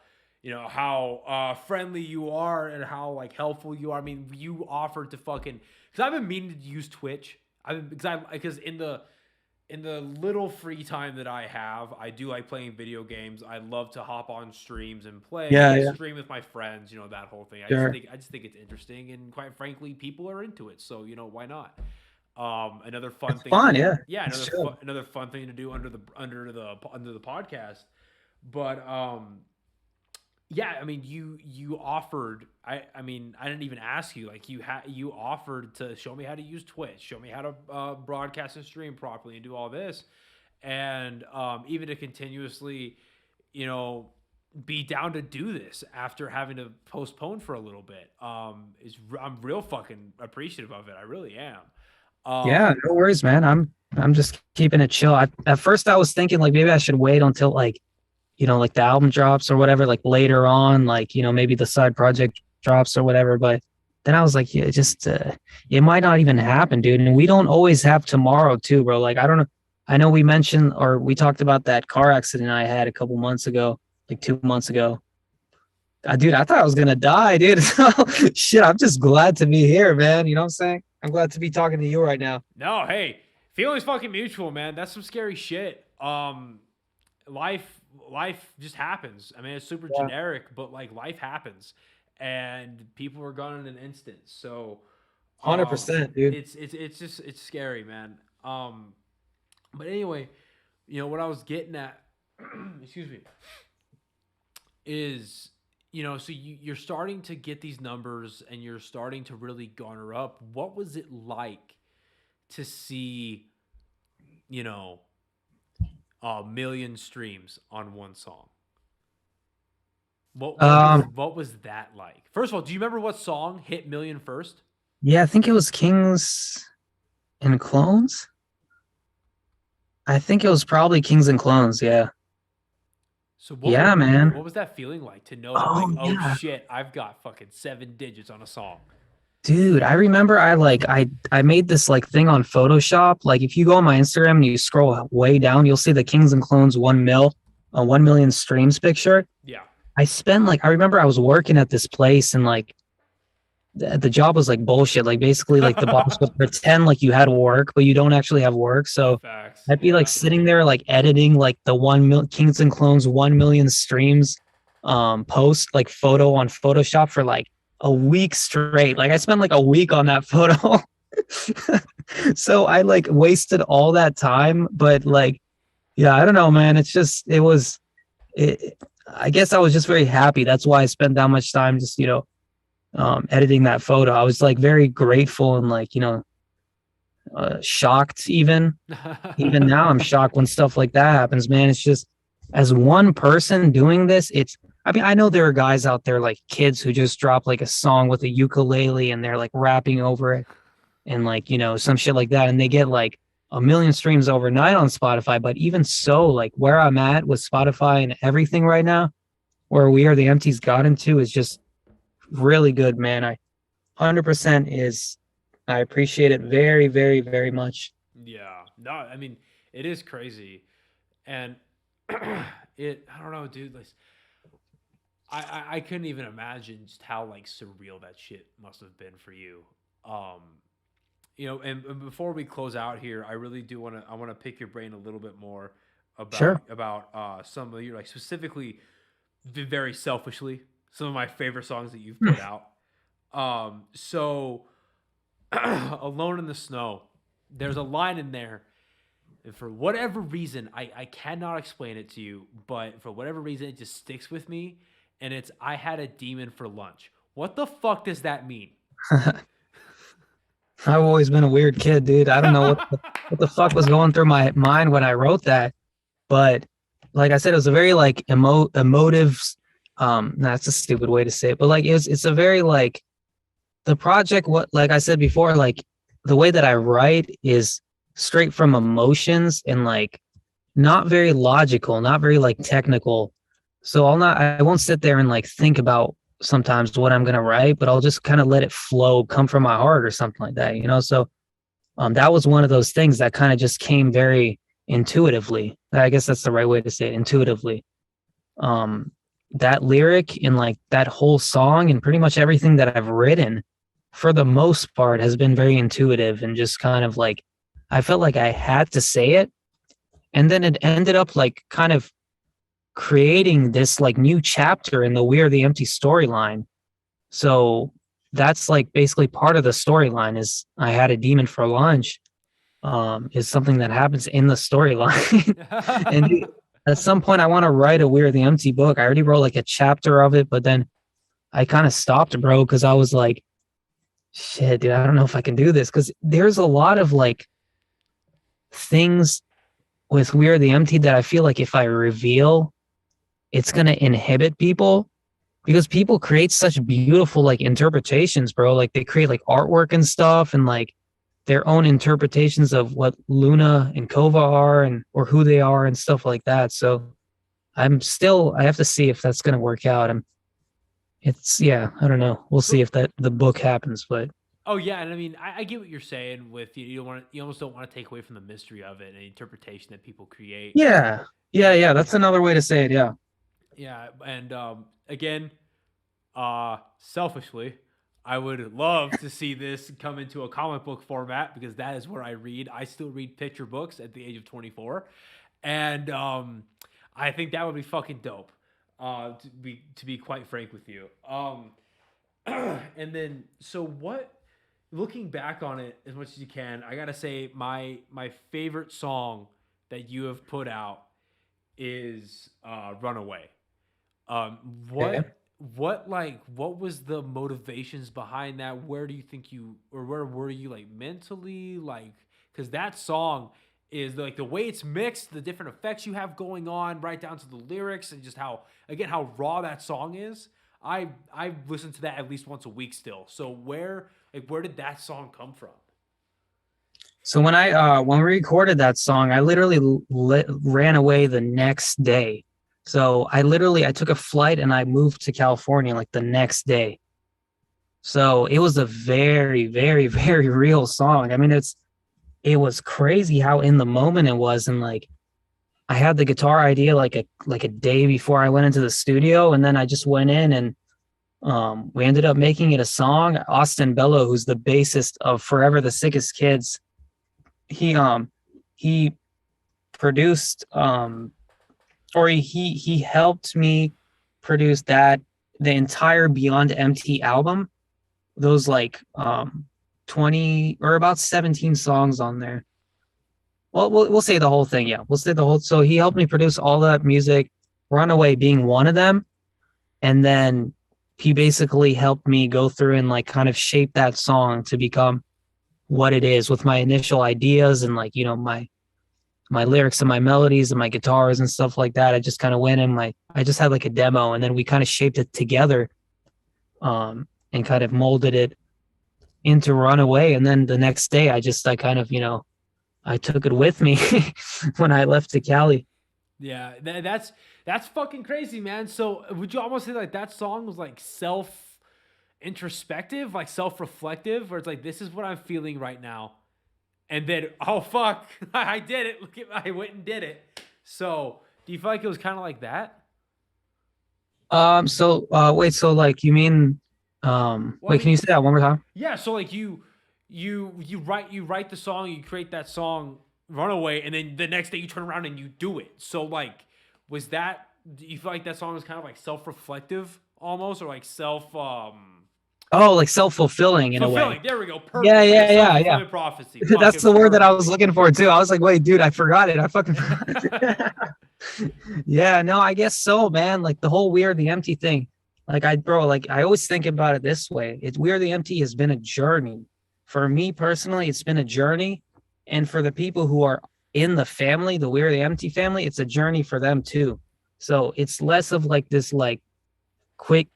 friendly you are and how like helpful you are. I mean, you offered to fucking, because I've been meaning to use Twitch. Because in the little free time that I have, I do like playing video games. I love to hop on streams and play. Stream with my friends. That whole thing. Sure. I just think it's interesting, and quite frankly, people are into it. So why not? Another fun thing. Fun, yeah. Yeah, another fun thing to do under the podcast. But yeah, I mean, you offered. I mean, I didn't even ask you. Like you offered to show me how to use Twitch, show me how to broadcast and stream properly, and do all this, and even to continuously, be down to do this after having to postpone for a little bit. I'm real fucking appreciative of it. I really am. Yeah, no worries, man. I'm just keeping it chill. At first I was thinking like maybe I should wait until like, like the album drops or whatever, like later on, like, maybe the side project drops or whatever. But then I was like, yeah, just it might not even happen, dude. And we don't always have tomorrow too, bro. Like, I don't know. I know we mentioned or we talked about that car accident I had a couple months ago, like 2 months ago. Dude, I thought I was gonna die, dude. So, shit, I'm just glad to be here, man. You know what I'm saying? I'm glad to be talking to you right now. No, hey, feelings fucking mutual, man. That's some scary shit. Life life just happens. I mean, it's super Yeah, generic, but like life happens, and people are gone in an instant. So, um, 100%, dude. it's just it's scary, man. But anyway, what I was getting at, excuse me, is so you're starting to get these numbers and you're starting to really garner up. What was it like to see, you know, a million streams on one song? What was that like? First of all, do you remember what song hit million first? Yeah, I think it was Kings and Clones. I think it was probably Kings and Clones. Yeah. So Yeah, man. what was that feeling like to know that, like, Oh, oh yeah. shit, I've got fucking 7 digits on a song? Dude, I remember I made this like thing on Photoshop. Like if you go on my Instagram and you scroll way down, you'll see the Kings and Clones 1 million streams picture. Yeah. I remember I was working at this place and like the job was like bullshit. Like basically like the boss would pretend like you had work, but you don't actually have work. So Facts. I'd be like Yeah. sitting there like editing like the Kings and Clones 1 million streams post like photo on Photoshop for like a week straight. Like I spent like a week on that photo. So I like wasted all that time, but like yeah, I don't know, man. It I guess I was just very happy. That's why I spent that much time just, editing that photo. I was like very grateful and like, shocked even now I'm shocked when stuff like that happens, man. It's just as one person doing this, I mean, I know there are guys out there like kids who just drop like a song with a ukulele and they're like rapping over it and like, some shit like that. And they get like a million streams overnight on Spotify. But even so, like where I'm at with Spotify and everything right now, where We Are the Empties got into is just really good, man. 100% is, I appreciate it very, very, very much. Yeah. No, I mean, it is crazy. And I don't know, dude. Like, I couldn't even imagine just how like surreal that shit must have been for you. Um, and before we close out here, I really do I want to pick your brain a little bit more Sure. about some of your, like, specifically, very selfishly, some of my favorite songs that you've put out. So Alone in the Snow, there's a line in there, and for whatever reason, I cannot explain it to you, but for whatever reason, it just sticks with me. And it's, I had a demon for lunch. What the fuck does that mean? I've always been a weird kid, dude. I don't know what the fuck was going through my mind when I wrote that, but like I said, it was a very like emotive. That's a stupid way to say it, but like it's a very like the project. What like I said before, like the way that I write is straight from emotions and like not very logical, not very like technical. So I won't sit there and like think about sometimes what I'm gonna write, but I'll just kind of let it flow, come from my heart or something like that, So that was one of those things that kind of just came very intuitively. I guess that's the right way to say it, intuitively. That lyric and like that whole song and pretty much everything that I've written for the most part has been very intuitive and just kind of like I felt like I had to say it. And then it ended up like kind of creating this like new chapter in the We Are the Empty storyline. So that's like basically part of the storyline is I had a demon for lunch, is something that happens in the storyline. And at some point I want to write a We Are the Empty book. I already wrote like a chapter of it, but then I kind of stopped, bro, because I was like, shit, dude, I don't know if I can do this. Because there's a lot of like things with We Are the Empty that I feel like if I reveal, it's going to inhibit people because people create such beautiful like interpretations, bro. Like they create like artwork and stuff and like their own interpretations of what Luna and Kova are and or who they are and stuff like that. So I have to see if that's going to work out. I don't know. We'll see if the book happens, but Oh yeah, and I mean, I get what you're saying. With you don't want to, you almost don't want to take away from the mystery of it and the interpretation that people create. Yeah. Yeah, And yeah. That's another way to say it. Yeah. yeah, and again, selfishly, I would love to see this come into a comic book format because that is where I read. I still read picture books at the age of 24, and I think that would be fucking dope. To be quite frank with you. And then so what? Looking back on it as much as you can, I gotta say my favorite song that you have put out is "Runaway." Um, Okay. what was the motivations behind that? Where do you think you, or where were you like mentally, like, because that song is like the way it's mixed, the different effects you have going on, right down to the lyrics and just how raw that song is. I listen to that at least once a week still. So where did that song come from? So when we recorded that song, I literally ran away the next day. So I took a flight and I moved to California like the next day. So it was a very, very, very real song. I mean, it was crazy how in the moment it was, and like I had the guitar idea like a day before I went into the studio, and then I just went in and we ended up making it a song. Austin Bello, who's the bassist of Forever the Sickest Kids, he produced or he helped me produce the entire Beyond Empty album. Those like 20 or about 17 songs on there. Well, we'll say the whole thing. Yeah, we'll say the whole. So he helped me produce all that music, Runaway being one of them, and then he basically helped me go through and like kind of shape that song to become what it is with my initial ideas and like my lyrics and my melodies and my guitars and stuff like that. I just kind of went in I just had like a demo, and then we kind of shaped it together, and kind of molded it into Runaway. And then the next day, I kind of I took it with me when I left to Cali. Yeah, that's fucking crazy, man. So would you almost say like that song was like self introspective, like self reflective, where it's like this is what I'm feeling right now, and then oh fuck, I did it. Look at I went and did it. So do you feel like it was kind of like that? Wait, so like you mean Well, I wait, can mean, you say that one more time? yeah. So like you write the song, you create that song, Runaway, and then the next day you turn around and you do it. So like, was that? Do you feel like that song was kind of like self reflective almost, or like Oh, like self-fulfilling in a way. fulfilling? There we go. Yeah, Perfect. Like a yeah, self yeah, yeah. fulfilling prophecy. That's Fucking the word that I was perfect. looking for too. I was like, wait, dude, I forgot it. I fucking forgot. Yeah, no, I guess so, man. Like the whole We Are the Empty thing. Like I always think about it this way. It's We Are the Empty has been a journey. For me personally, it's been a journey. And for the people who are in the family, the We Are the Empty family, it's a journey for them too. So it's less of like this like quick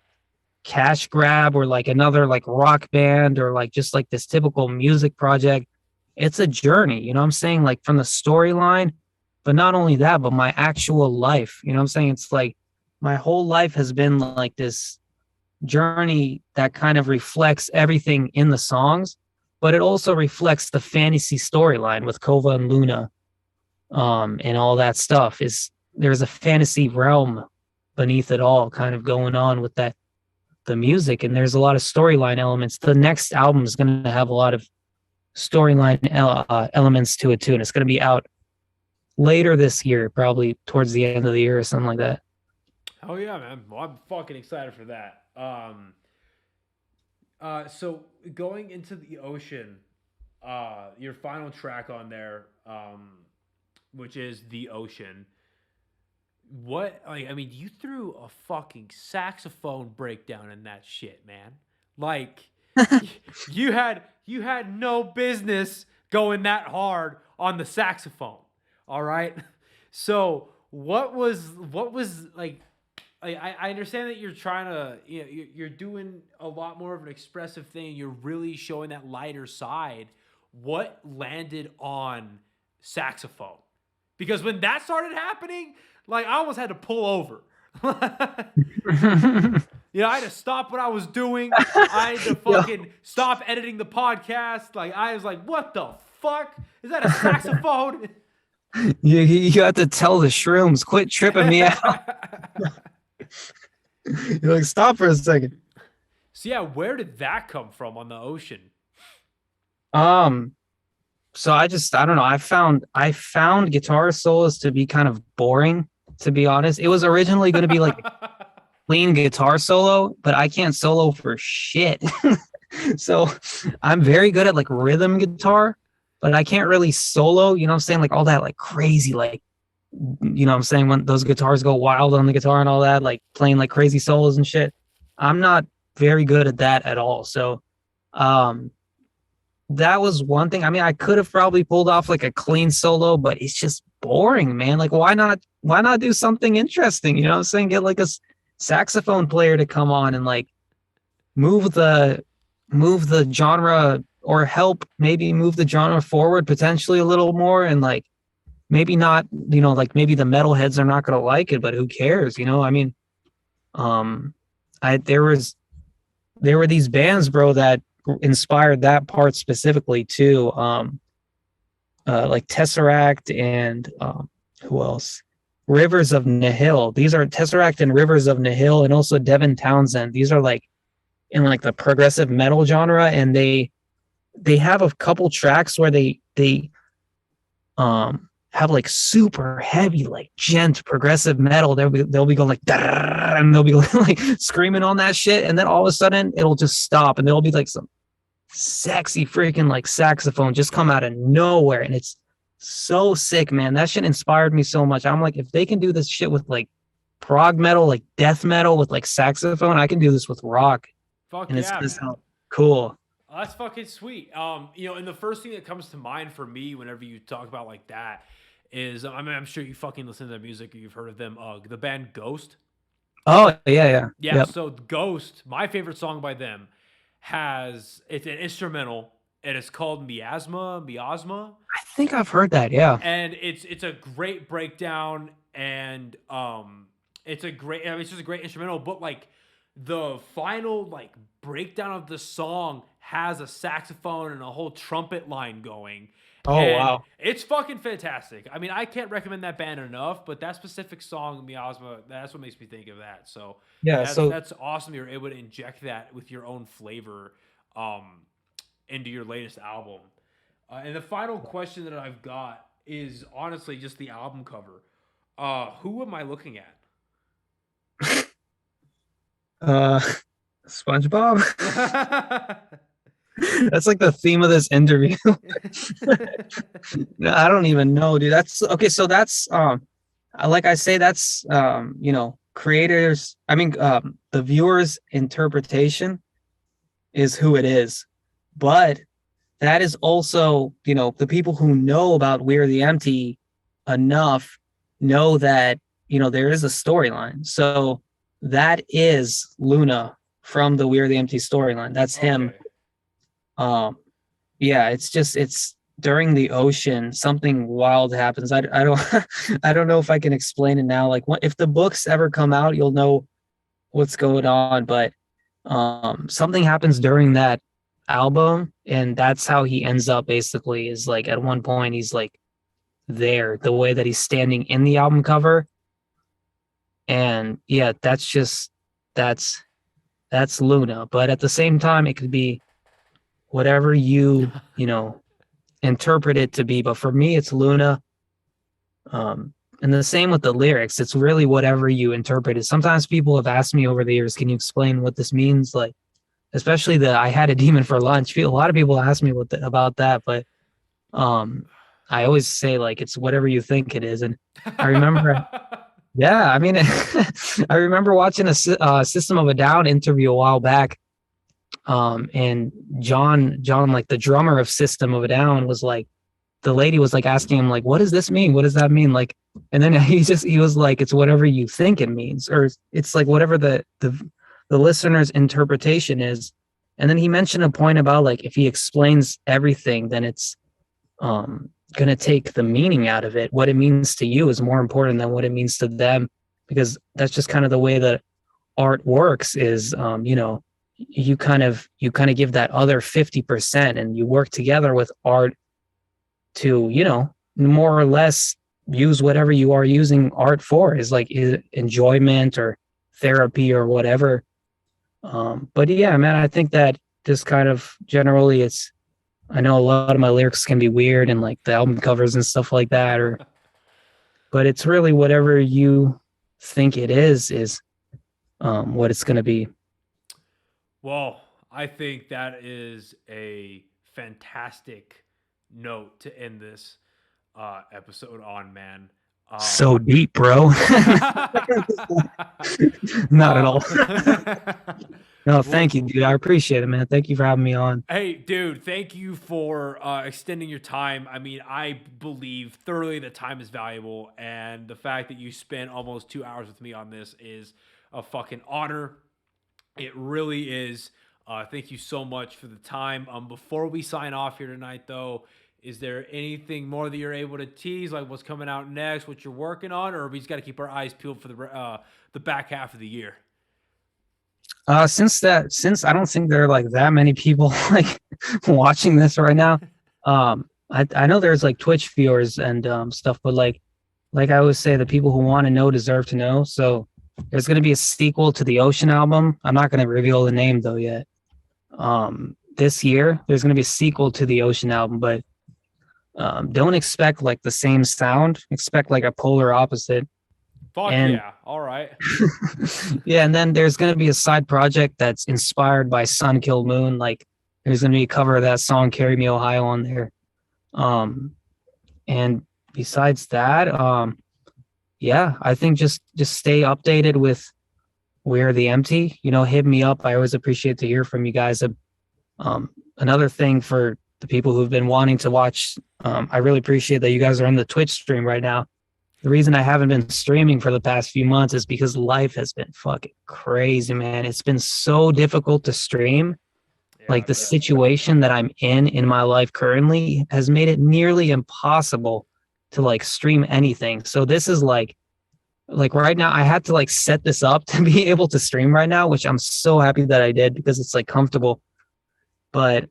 cash grab or like another like rock band or like just like this typical music project. It's a journey, you know what I'm saying? Like from the storyline, but not only that, but my actual life. You know what I'm saying? It's like my whole life has been like this journey that kind of reflects everything in the songs, but it also reflects the fantasy storyline with Kova and Luna, and all that stuff. Is there's a fantasy realm beneath it all kind of going on with the music, and there's a lot of storyline elements. The next album is going to have a lot of storyline elements to it too, and it's going to be out later this year, probably towards the end of the year or something like that. Oh yeah, man. Well, I'm fucking excited for that. So going into the ocean, your final track on there, which is the ocean. What like I mean, you threw a fucking saxophone breakdown in that shit, man. Like you had no business going that hard on the saxophone. All right. So what was like I understand that you're trying to you're doing a lot more of an expressive thing. You're really showing that lighter side. What landed on saxophone? Because when that started happening, like I almost had to pull over. You know, I had to stop what I was doing. I had to fucking stop editing the podcast. Like, I was like, what the fuck? Is that a saxophone? You have to tell the shrooms, quit tripping me out. You're like, stop for a second. So yeah, where did that come from on the ocean? So I don't know. I found guitar solos to be kind of boring, to be honest. It was originally going to be like clean guitar solo, but I can't solo for shit. So I'm very good at like rhythm guitar, but I can't really solo, you know what I'm saying? Like all that like crazy, like, you know what I'm saying? When those guitars go wild on the guitar and all that, like playing like crazy solos and shit. I'm not very good at that at all. So, that was one thing. I mean, I could have probably pulled off like a clean solo, but it's just boring, man. Like, why not do something interesting? You know what I'm saying? Get like a saxophone player to come on and like move the genre, or help maybe move the genre forward potentially a little more, and like maybe not, you know, like maybe the metalheads are not gonna like it, but who cares? You know, I mean, there were these bands, bro, that inspired that part specifically too. Like Tesseract and who else? Rivers of Nahil. These are Tesseract and Rivers of Nahil, and also Devin Townsend. These are like in like the progressive metal genre, and they have a couple tracks where they have like super heavy, like gent progressive metal. They'll be going like, and they'll be like screaming on that shit, and then all of a sudden it'll just stop, and there'll be like some sexy freaking like saxophone just come out of nowhere, and it's so sick, man. That shit inspired me so much. I'm like, if they can do this shit with like prog metal, like death metal with like saxophone, I can do this with rock. Fuck and yeah, it's just cool. Oh, that's fucking sweet. You know, and the first thing that comes to mind for me whenever you talk about like that is, I mean, I'm sure you fucking listen to their music or you've heard of them. The band Ghost. Oh yeah. Yep. So Ghost, my favorite song by them, it's an instrumental, and it's called Miasma. I think I've heard that, yeah. And it's a great breakdown, and it's just a great instrumental, but like the final like breakdown of the song has a saxophone and a whole trumpet line going. Oh, and wow. It's fucking fantastic. I mean, I can't recommend that band enough, but that specific song, Miasma, that's what makes me think of that. So yeah, that's awesome. You're able to inject that with your own flavor into your latest album. And the final question that I've got is honestly just the album cover. Who am I looking at? SpongeBob. That's like the theme of this interview. I don't even know, dude. That's okay. So that's like I say, that's you know, creators. I mean, the viewer's interpretation is who it is, but that is also, you know, the people who know about We're the Empty enough know that, you know, there is a storyline. So that is Luna from the We're the Empty storyline. That's him. Yeah, it's during the ocean, something wild happens. I don't I don't know if I can explain it now. Like, if the books ever come out, you'll know what's going on, but something happens during that album, and that's how he ends up, basically, is like at one point he's like there, the way that he's standing in the album cover. And yeah, that's Luna. But at the same time, it could be whatever you know, interpret it to be. But for me, it's Luna. And the same with the lyrics. It's really whatever you interpret it. Sometimes people have asked me over the years, can you explain what this means? Like, especially the I had a demon for lunch. A lot of people ask me about that, but I always say, like, it's whatever you think it is. And I remember yeah, I mean, I remember watching a System of a Down interview a while back, and John, like the drummer of System of a Down, was like, the lady was like asking him, like, what does this mean? What does that mean? Like, and then he was like, it's whatever you think it means, or it's like whatever the listener's interpretation is. And then he mentioned a point about, like, if he explains everything, then it's going to take the meaning out of it. What it means to you is more important than what it means to them. because that's just kind of the way that art works is, you kind of give that other 50% and you work together with art to, more or less use whatever you are using art for, is like enjoyment or therapy or whatever. But yeah, man, I think that this kind of generally I know a lot of my lyrics can be weird and like the album covers and stuff like that, but it's really whatever you think it is what it's going to be. Well, I think that is a fantastic note to end this episode on, man. So deep, bro. Not at all. No, thank you, dude. I appreciate it, man. Thank you for having me on. Hey, dude, thank you for extending your time. I mean, I believe thoroughly that time is valuable, and the fact that you spent almost 2 hours with me on this is a fucking honor. It really is. Thank you so much for the time. Before we sign off here tonight, though, is there anything more that you're able to tease, like what's coming out next, what you're working on, or we just got to keep our eyes peeled for the back half of the year? Since I don't think there are like that many people like watching this right now. I know there's like Twitch viewers and stuff, but like I always say, the people who want to know deserve to know. So there's going to be a sequel to the Ocean album. I'm not going to reveal the name though yet. This year there's going to be a sequel to the Ocean album, but don't expect like the same sound. Expect like a polar opposite. Fuck yeah. All right. Yeah, and then there's going to be a side project that's inspired by Sun Killed Moon. Like there's going to be a cover of that song Carry Me Ohio on there. And besides that, yeah, I think just stay updated with We're the Empty. Hit me up. I always appreciate to hear from you guys. Another thing for the people who've been wanting to watch, I really appreciate that you guys are in the Twitch stream right now. The reason I haven't been streaming for the past few months is because life has been fucking crazy, man. It's been so difficult to stream. Yeah, like the situation that I'm in my life currently has made it nearly impossible to like stream anything. So this is like right now I had to like set this up to be able to stream right now, which I'm so happy that I did because it's like comfortable. But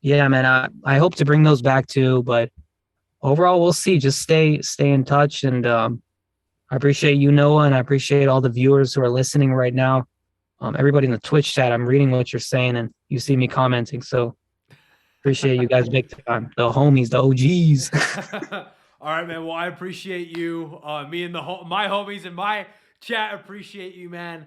yeah, man, I hope to bring those back too, but overall, we'll see. Just stay in touch, and I appreciate you, Noah, and I appreciate all the viewers who are listening right now. Everybody in the Twitch chat, I'm reading what you're saying, and you see me commenting, so appreciate you guys big time. The homies, the OGs. All right, man. Well, I appreciate you. Me and my homies in my chat appreciate you, man.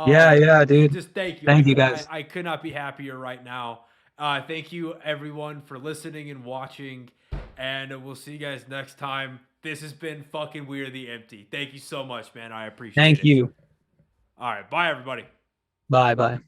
Yeah, dude. Just thank you. Thank you, guys. I could not be happier right now. Thank you, everyone, for listening and watching. And we'll see you guys next time. This has been fucking We're the Empty. Thank you so much, man. I appreciate it. Thank you. All right. Bye, everybody. Bye.